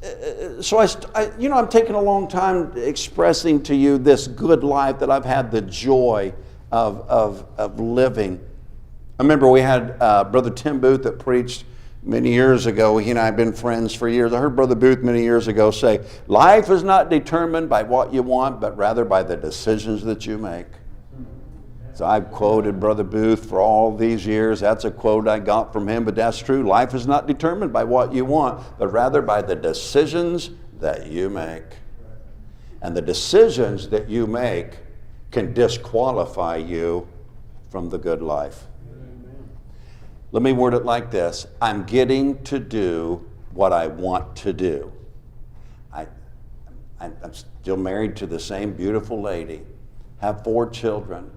I'm taking a long time expressing to you this good life that I've had the joy of living. I remember we had Brother Tim Booth that preached many years ago. He and I have been friends for years. I heard Brother Booth many years ago say, life is not determined by what you want, but rather by the decisions that you make. So I've quoted Brother Booth for all these years. That's a quote I got from him, but that's true. Life is not determined by what you want, but rather by the decisions that you make. And the decisions that you make can disqualify you from the good life. Let me word it like this. I'm getting to do what I want to do. I'm still married to the same beautiful lady, have 4 children.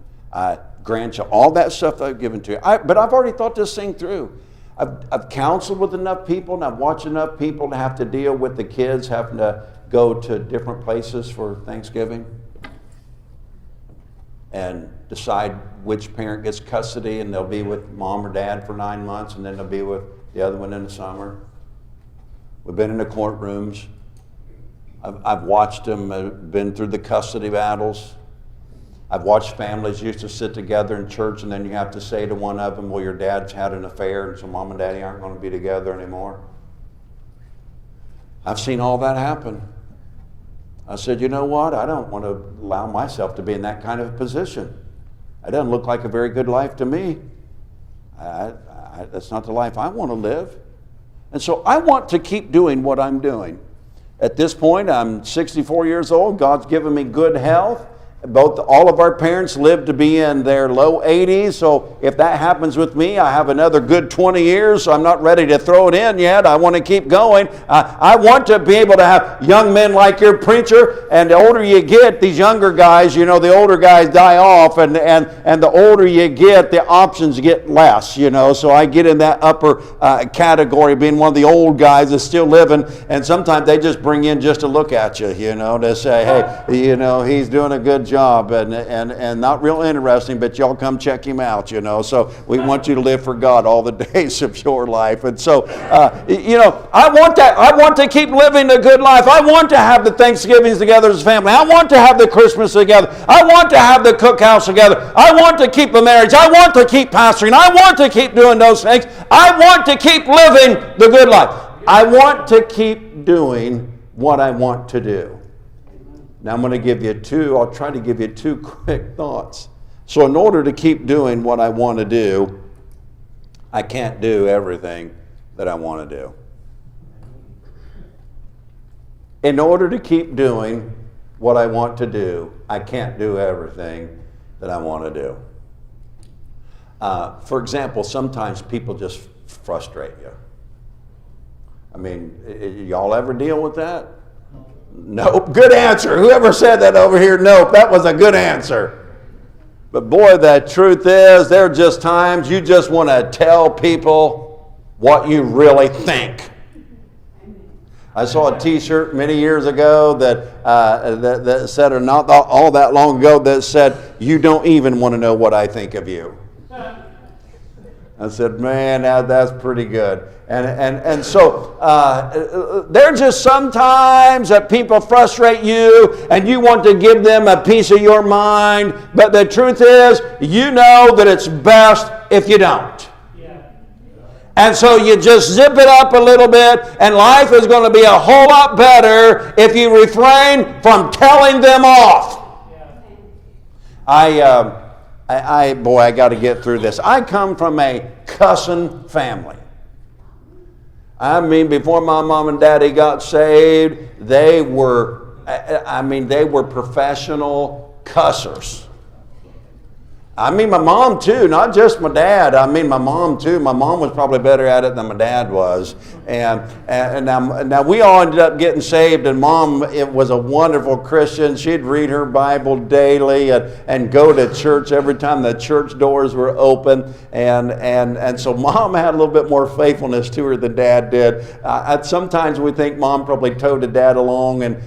Grandchildren, all that stuff that I've given to you. But I've already thought this thing through. I've counseled with enough people, and I've watched enough people to have to deal with the kids having to go to different places for Thanksgiving and decide which parent gets custody, and they'll be with mom or dad for 9 months, and then they'll be with the other one in the summer. We've been in the courtrooms. I've watched them, been through the custody battles. I've watched families used to sit together in church, and then you have to say to one of them, well, your dad's had an affair, and so mom and daddy aren't going to be together anymore. I've seen all that happen. I said, you know what? I don't want to allow myself to be in that kind of a position. It doesn't look like a very good life to me. That's not the life I want to live. And so I want to keep doing what I'm doing. At this point, I'm 64 years old. God's given me good health. All of our parents lived to be in their low 80s, so if that happens with me, I have another good 20 years, so I'm not ready to throw it in yet. I want to keep going. I want to be able to have young men like your preacher, and the older you get, these younger guys, you know, the older guys die off, and the older you get, the options get less, you know, so I get in that upper category, being one of the old guys that's still living, and sometimes they just bring in just to look at you, you know, to say, hey, you know, he's doing a good job and not real interesting, but y'all come check him out, you know. So we want you to live for God all the days of your life. And so, you know, I want that. I want to keep living a good life. I want to have the Thanksgivings together as a family. I want to have the Christmas together. I want to have the cookhouse together. I want to keep a marriage. I want to keep pastoring. I want to keep doing those things. I want to keep living the good life. I want to keep doing what I want to do. Now I'm going to give you I'll try to give you 2 quick thoughts. So in order to keep doing what I want to do, I can't do everything that I want to do. in order to keep doing what I want to do, I can't do everything that I want to do. For example, sometimes people just frustrate you. I mean, y'all ever deal with that? Nope. Good answer. Whoever said that over here, nope, that was a good answer. But boy, the truth is, there are just times you just want to tell people what you really think. I saw a T-shirt many years ago that said, or not all that long ago, that said, "You don't even want to know what I think of you." I said, man, that's pretty good. And so there are just sometimes that people frustrate you and you want to give them a piece of your mind, but the truth is, you know that it's best if you don't. And so you just zip it up a little bit, and life is going to be a whole lot better if you refrain from telling them off. Boy, I got to get through this. I come from a cussing family. I mean, before my mom and daddy got saved, they were professional cussers. I mean, my mom too, not just my dad. I mean, my mom too. My mom was probably better at it than my dad was. And now we all ended up getting saved, and Mom was a wonderful Christian. She'd read her Bible daily and go to church every time the church doors were open. And so Mom had a little bit more faithfulness to her than Dad did. Sometimes we think Mom probably toted Dad along, and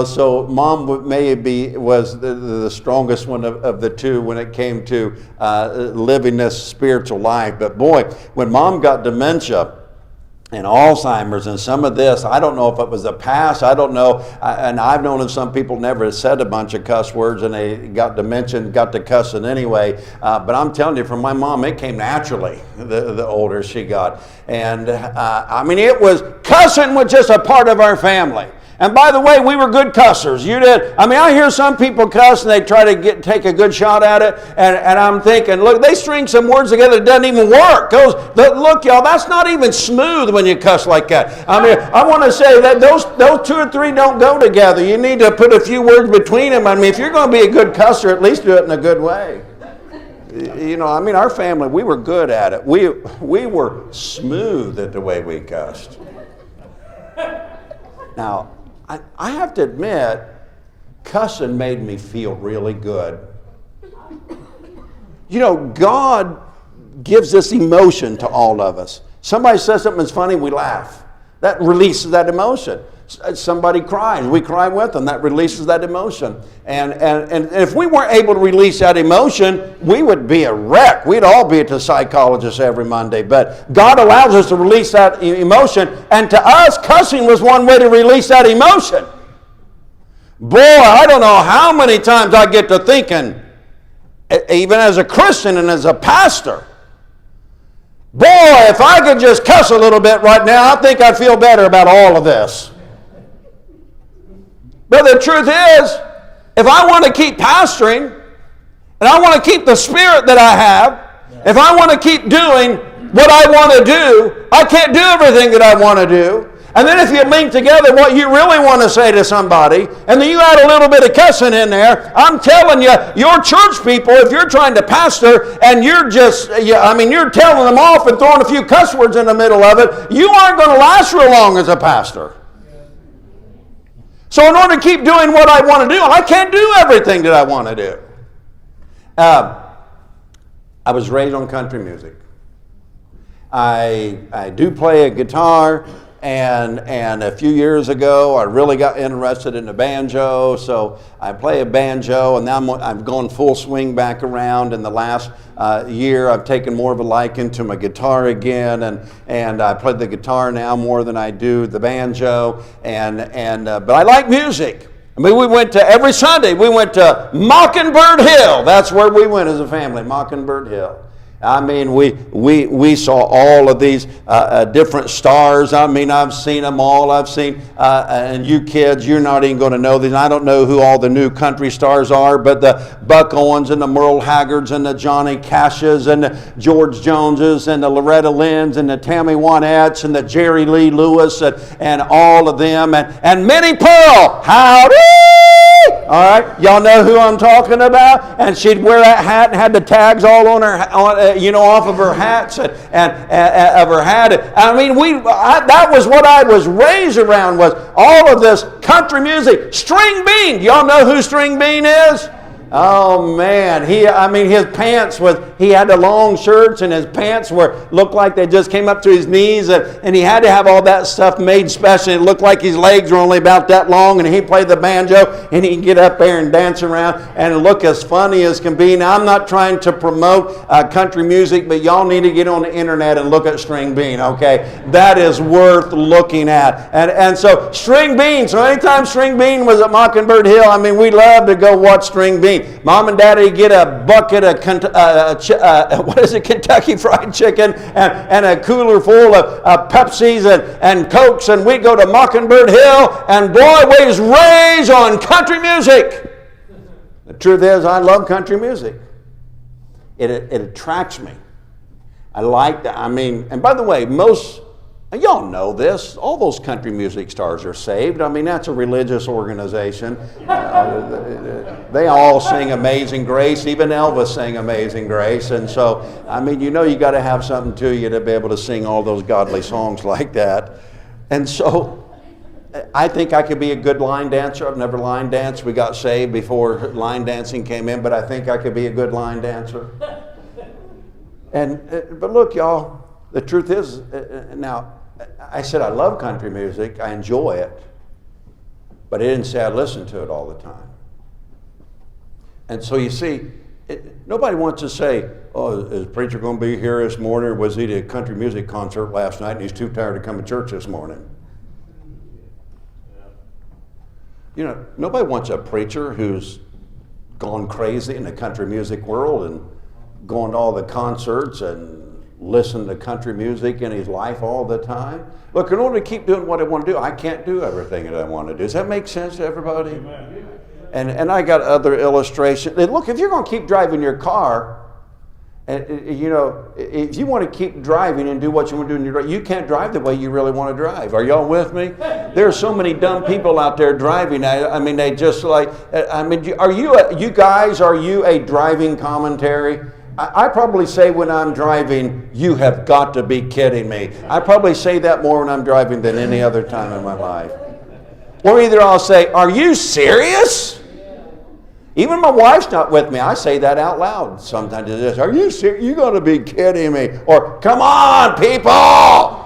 so Mom maybe was the strongest one of the two when it came to living this spiritual life. But boy, when Mom got dementia and Alzheimer's and some of this, I don't know if it was the past, I don't know, and I've known of some people never said a bunch of cuss words and they got dementia and got to cussing anyway, but I'm telling you, from my mom, it came naturally the older she got. And it was, cussing was just a part of our family. And by the way, we were good cussers. You did. I hear some people cuss and they try to take a good shot at it. And I'm thinking, look, they string some words together that doesn't even work. Look, y'all, that's not even smooth when you cuss like that. I want to say that those two or three don't go together. You need to put a few words between them. If you're going to be a good cusser, at least do it in a good way. Our family, we were good at it. We were smooth at the way we cussed. Now, I have to admit, cussing made me feel really good. God gives this emotion to all of us. Somebody says something that's funny, we laugh. That releases that emotion. Somebody cries, we cry with them. That releases that emotion. And if we weren't able to release that emotion, we would be a wreck. We'd all be at the psychologist every Monday. But God allows us to release that emotion. And to us, cussing was one way to release that emotion. Boy, I don't know how many times I get to thinking, even as a Christian and as a pastor, boy, if I could just cuss a little bit right now, I think I'd feel better about all of this. But the truth is, if I want to keep pastoring, and I want to keep the spirit that I have, if I want to keep doing what I want to do, I can't do everything that I want to do. And then if you link together what you really want to say to somebody, and then you add a little bit of cussing in there, I'm telling you, your church people, if you're trying to pastor and you're you're telling them off and throwing a few cuss words in the middle of it, you aren't going to last real long as a pastor. So in order to keep doing what I want to do, I can't do everything that I want to do. I was raised on country music. I do play a guitar, and a few years ago I really got interested in the banjo, so I play a banjo, and now I'm going full swing back around. In the last year I've taken more of a liking to my guitar again, and I play the guitar now more than I do the banjo, but I like music. We went to, every Sunday, we went to Mockingbird Hill. That's where we went as a family, Mockingbird Hill. I mean, we saw all of these different stars. I mean, I've seen them all. I've seen, and you kids, you're not even going to know these. I don't know who all the new country stars are, but the Buck Owens and the Merle Haggards and the Johnny Cashes and the George Joneses and the Loretta Lynn's and the Tammy Wynette's and the Jerry Lee Lewis and all of them and Minnie Pearl. Howdy! All right, y'all know who I'm talking about? And she'd wear that hat and had the tags all on her, off of her hats and of her hat. I mean, that was what I was raised around, was all of this country music. String Bean, y'all know who String Bean is? Oh man, his pants he had the long shirts and his pants looked like they just came up to his knees, and he had to have all that stuff made special. It looked like his legs were only about that long, and he played the banjo and he'd get up there and dance around and look as funny as can be. Now, I'm not trying to promote country music, but y'all need to get on the internet and look at String Bean, okay? That is worth looking at. And so String Bean, so anytime String Bean was at Mockingbird Hill, I mean, we loved to go watch String Bean. Mom and Daddy get a bucket of Kentucky Fried Chicken and a cooler full of Pepsis and Cokes, and we'd go to Mockingbird Hill, and boy, we was raised on country music. The truth is, I love country music. It attracts me. I like that. I mean, and by the way, y'all know this, all those country music stars are saved. I mean, that's a religious organization. They all sing Amazing Grace. Even Elvis sang Amazing Grace. And so, I mean, you got to have something to you to be able to sing all those godly songs like that. And so, I think I could be a good line dancer. I've never line danced. We got saved before line dancing came in, but I think I could be a good line dancer. But look, y'all, the truth is, now, I said I love country music, I enjoy it, but I didn't say I listen to it all the time. And so you see, nobody wants to say, oh, is the preacher going to be here this morning, or was he at a country music concert last night and he's too tired to come to church this morning? Nobody wants a preacher who's gone crazy in the country music world and going to all the concerts and listen to country music in his life all the time. Look, in order to keep doing what I want to do, I can't do everything that I want to do. Does that make sense to everybody? Amen. And I got other illustrations. Look, if you're going to keep driving your car, and if you want to keep driving and do what you want to do in your drive, you can't drive the way you really want to drive. Are y'all with me? There are so many dumb people out there driving. I mean, they just like. I mean, are you a driving commentary? I probably say when I'm driving, you have got to be kidding me. I probably say that more when I'm driving than any other time in my life. Or either I'll say, are you serious? Even my wife's not with me. I say that out loud sometimes. Are you serious? You're going to be kidding me. Or, come on, people!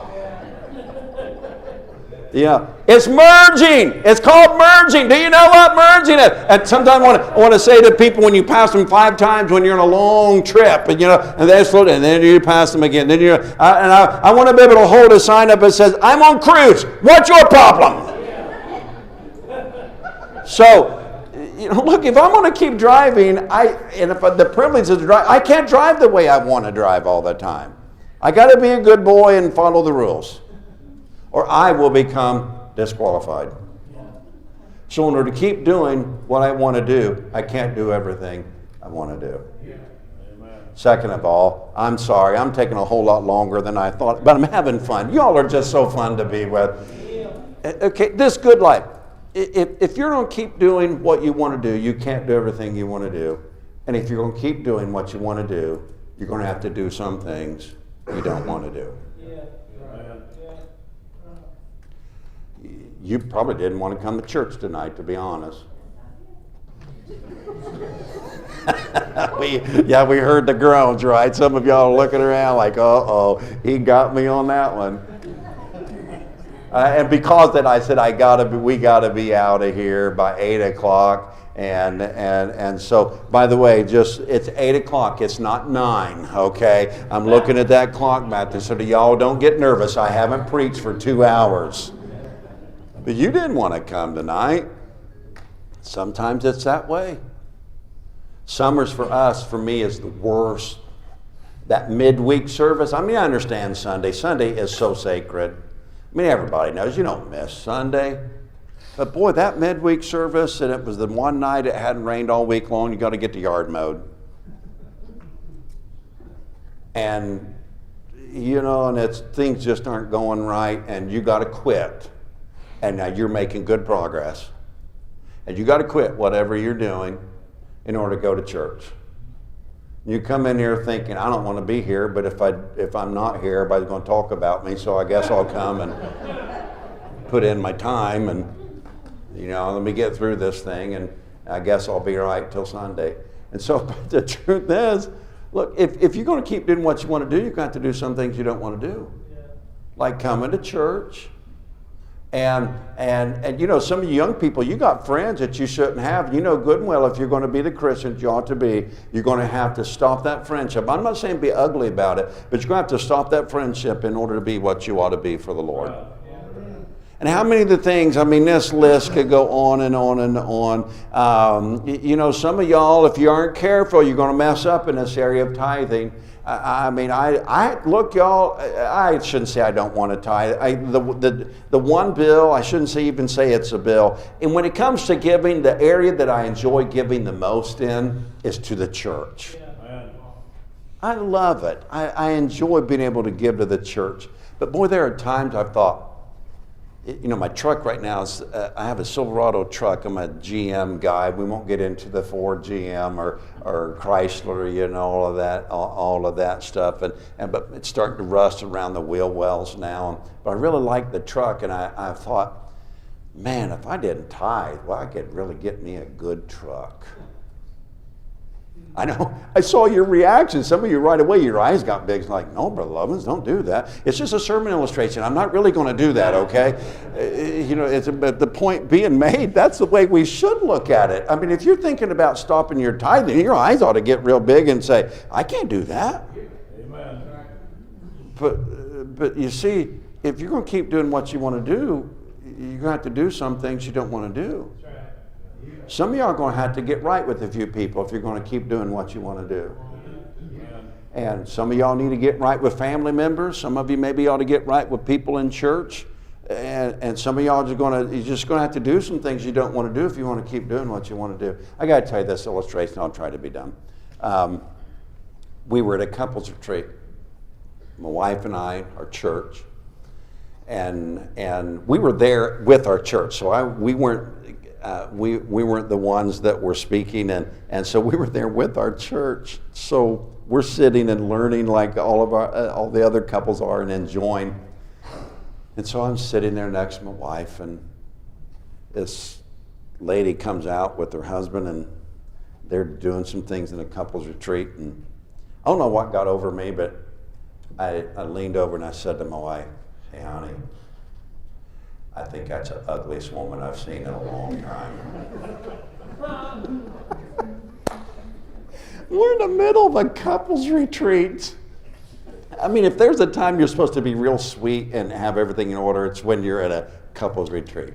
It's merging. It's called merging. Do you know what merging is? And sometimes I want to say to people, when you pass them 5 times when you're on a long trip, and then you pass them again. I want to be able to hold a sign up that says, "I'm on cruise. What's your problem?" So, look, if I'm going to keep driving, if the privilege is to drive, I can't drive the way I want to drive all the time. I got to be a good boy and follow the rules, or I will become disqualified. So in order to keep doing what I want to do, I can't do everything I want to do. Second of all, I'm sorry, I'm taking a whole lot longer than I thought, but I'm having fun. Y'all are just so fun to be with. Okay, this good life. If you're going to keep doing what you want to do, you can't do everything you want to do. And if you're going to keep doing what you want to do, you're going to have to do some things you don't want to do. You probably didn't want to come to church tonight, to be honest. We heard the groans, right? Some of y'all are looking around like, uh-oh, he got me on that one. And because that, I said, we gotta be out of here by 8 o'clock. And so, by the way, it's 8 o'clock. It's not 9, okay? I'm looking at that clock back there, so that y'all don't get nervous. I haven't preached for 2 hours. But you didn't want to come tonight. Sometimes it's that way. Summers for me is the worst. that midweek service. I mean, I understand Sunday. Sunday is so sacred. I mean, everybody knows you don't miss Sunday. But boy, that midweek service, and it was the one night it hadn't rained all week long, you got to get the yard mowed. And, you know, and things just aren't going right, and you got to quit. And now you're making good progress. And you got to quit whatever you're doing in order to go to church. You come in here thinking, I don't want to be here, but if I'm not here, everybody's going to talk about me, so I guess I'll come and put in my time and, you know, let me get through this thing, and I guess I'll be all right till Sunday. And so the truth is, look, if you're going to keep doing what you want to do, you're going to have to do some things you don't want to do. Like coming to church. And you know, some of you young people, you got friends that you shouldn't have. You know good and well if you're going to be the Christians you ought to be, you're going to have to stop that friendship. I'm not saying be ugly about it, but you're going to have to stop that friendship in order to be what you ought to be for the Lord. And how many of the things, I mean, this list could go on and on and on. You know, some of y'all, if you aren't careful, you're going to mess up in this area of tithing. I mean, look, y'all, I shouldn't say I don't want to tithe. The one bill, I shouldn't even say it's a bill. And when it comes to giving, the area that I enjoy giving the most in is to the church. I love it. I enjoy being able to give to the church. But boy, there are times I've thought, you know, my truck right now is, I have a Silverado truck. I'm a GM guy. We won't get into the Ford GM or Chrysler, you know, all of that stuff. But it's starting to rust around the wheel wells now. But I really like the truck, and I thought, man, if I didn't tithe, well, I could really get me a good truck. I know. I saw your reaction. Some of you right away, your eyes got big. It's like, no, Brother Lovens, don't do that. It's just a sermon illustration. I'm not really going to do that, okay? You know, but the point being made, that's the way we should look at it. I mean, if you're thinking about stopping your tithing, your eyes ought to get real big and say, I can't do that. Amen. But you see, if you're going to keep doing what you want to do, you're going to have to do some things you don't want to do. Some of y'all are going to have to get right with a few people if you're going to keep doing what you want to do. And some of y'all need to get right with family members. Some of you maybe ought to get right with people in church. And some of y'all you're just going to have to do some things you don't want to do if you want to keep doing what you want to do. I got to tell you this illustration. I'll try to be done. We were at a couples retreat. My wife and I, our church. And we were there with our church. So we weren't the ones that were speaking, and so we were there with our church. So we're sitting and learning like all the other couples are and enjoying. And so I'm sitting there next to my wife, and this lady comes out with her husband, and they're doing some things in a couples retreat. And I don't know what got over me, but I leaned over and I said to my wife, "Hey, honey, I think that's the ugliest woman I've seen in a long time." We're in the middle of a couples retreat. I mean, if there's a time you're supposed to be real sweet and have everything in order, it's when you're at a couples retreat.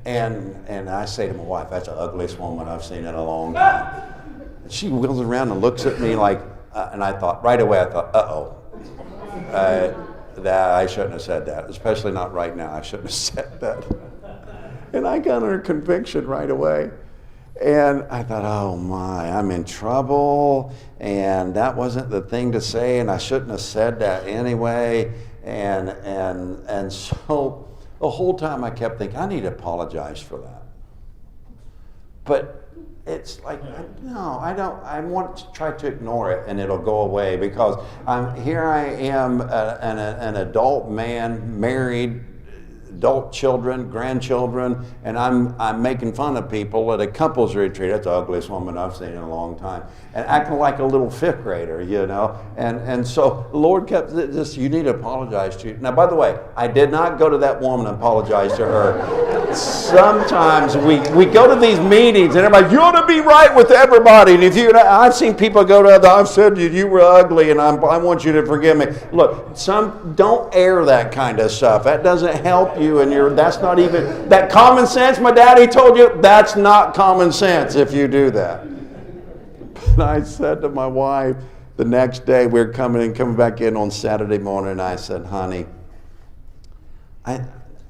And I say to my wife, "That's the ugliest woman I've seen in a long time." And she wheels around and looks at me like, and I thought, right away, uh-oh. That I shouldn't have said that, especially not right now. I shouldn't have said that. And I got her conviction right away. And I thought, oh my, I'm in trouble. And that wasn't the thing to say, and I shouldn't have said that anyway. And so the whole time I kept thinking, I need to apologize for that. But it's like, no, I don't. I want to try to ignore it, and it'll go away, because here I am, an adult man, married, adult children, grandchildren, and I'm making fun of people at a couples retreat. That's the ugliest woman I've seen in a long time, and acting like a little fifth grader, you know. And so the Lord kept this. You need to apologize to you. Now, by the way, I did not go to that woman and apologize to her. Sometimes we go to these meetings and everybody, you ought to be right with everybody. And I've seen people go to I've said you were ugly, and I want you to forgive me. Look, don't air that kind of stuff. That doesn't help you, and that's not even that common sense. My daddy told you that's not common sense if you do that. And I said to my wife, the next day we're coming back in on Saturday morning, and I said, honey,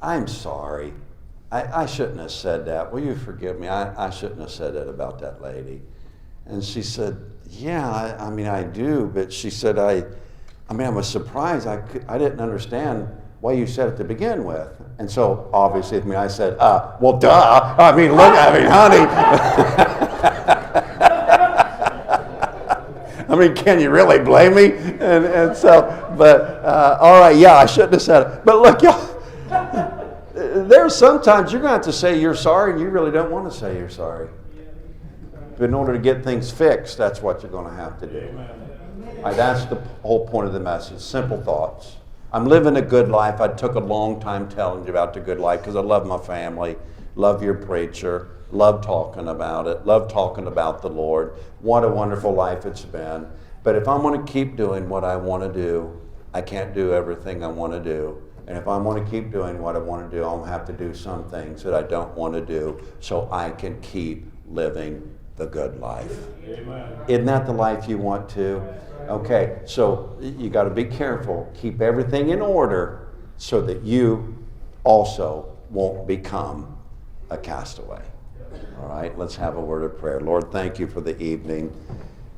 I'm sorry. I shouldn't have said that. Will you forgive me? I shouldn't have said that about that lady. And she said, yeah, I mean, I do. But she said, I was surprised. I didn't understand why you said it to begin with. And so, obviously, I said, well, duh. I mean, honey. I mean, can you really blame me? And so, but, all right, yeah, I shouldn't have said it. But look, y'all, there's sometimes you're going to have to say you're sorry, and you really don't want to say you're sorry. But in order to get things fixed, that's what you're going to have to do. That's the whole point of the message, simple thoughts. I'm living a good life. I took a long time telling you about the good life because I love my family, love your preacher, love talking about it, love talking about the Lord. What a wonderful life it's been. But if I'm going to keep doing what I want to do, I can't do everything I want to do. And if I want to keep doing what I want to do, I'll have to do some things that I don't want to do so I can keep living the good life. Amen. Isn't that the life you want to? Okay, so you got to be careful. Keep everything in order so that you also won't become a castaway. All right, let's have a word of prayer. Lord, thank you for the evening.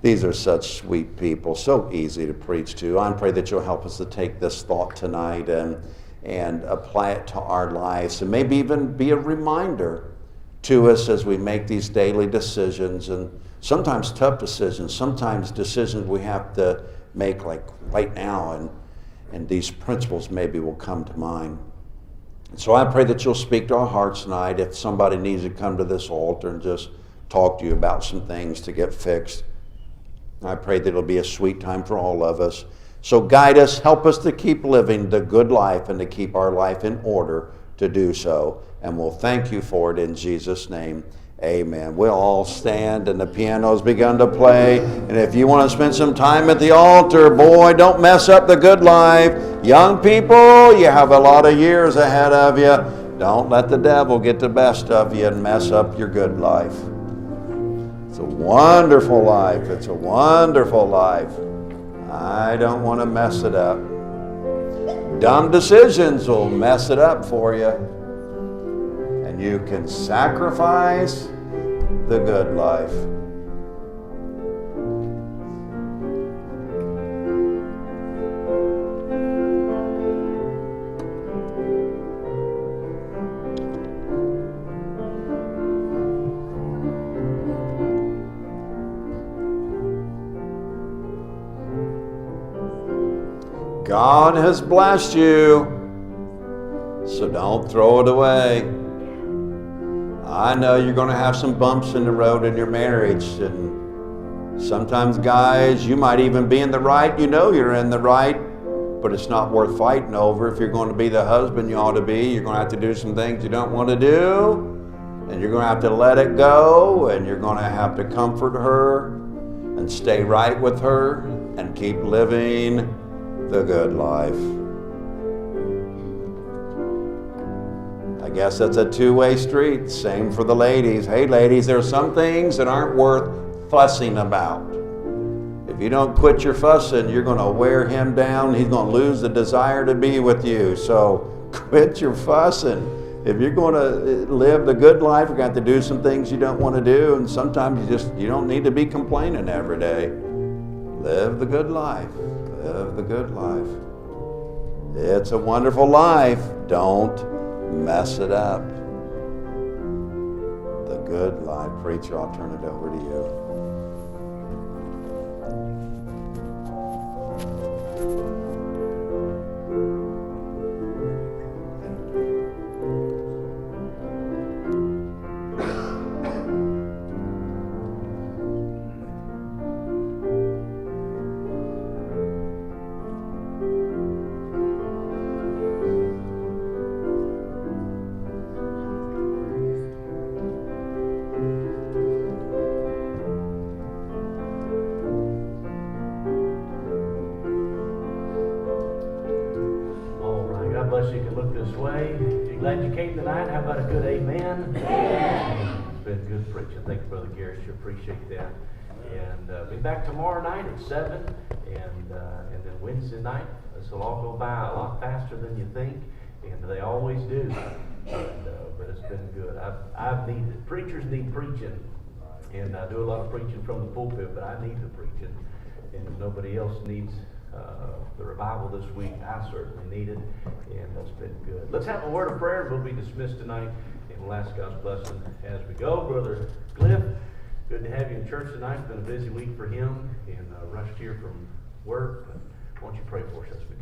These are such sweet people, so easy to preach to. I pray that you'll help us to take this thought tonight and apply it to our lives, and maybe even be a reminder to us as we make these daily decisions, and sometimes tough decisions, sometimes decisions we have to make like right now, and these principles maybe will come to mind. So I pray that you'll speak to our hearts tonight. If somebody needs to come to this altar and just talk to you about some things to get fixed, I pray that it'll be a sweet time for all of us. So guide us, help us to keep living the good life and to keep our life in order to do so. And we'll thank you for it in Jesus' name. Amen. We'll all stand and the piano's begun to play. And if you want to spend some time at the altar, boy, don't mess up the good life. Young people, you have a lot of years ahead of you. Don't let the devil get the best of you and mess up your good life. It's a wonderful life. It's a wonderful life. I don't want to mess it up. Dumb decisions will mess it up for you. And you can sacrifice the good life. God has blessed you, so don't throw it away. I know you're going to have some bumps in the road in your marriage, and sometimes, guys, you might even be in the right. You know you're in the right, but it's not worth fighting over. If you're going to be the husband you ought to be, you're going to have to do some things you don't want to do, and you're going to have to let it go, and you're going to have to comfort her and stay right with her and keep living the good life. I guess that's a two-way street. Same for the ladies. Hey, ladies, there are some things that aren't worth fussing about. If you don't quit your fussing, you're going to wear him down. He's going to lose the desire to be with you. So quit your fussing. If you're going to live the good life, you're going to have to do some things you don't want to do. And sometimes you don't need to be complaining every day. Live the good life. Live the good life. It's a wonderful life. Don't mess it up. The good life. Preacher, I'll turn it over to you. You can look this way. If you're glad you came tonight, how about a good amen? Amen. It's been good preaching. Thank you, Brother Gary. Sure appreciate that. And be back tomorrow night at 7, and then Wednesday night. This will all go by a lot faster than you think, and they always do. But it's been good. I've needed, preachers need preaching, and I do a lot of preaching from the pulpit, but I need the preaching, and if nobody else needs the revival this week, I certainly need it, and that's been good. Let's have a word of prayer. We'll be dismissed tonight, and we'll ask God's blessing as we go. Brother Cliff, good to have you in church tonight. It's been a busy week for him, and rushed here from work. But why don't you pray for us as we go?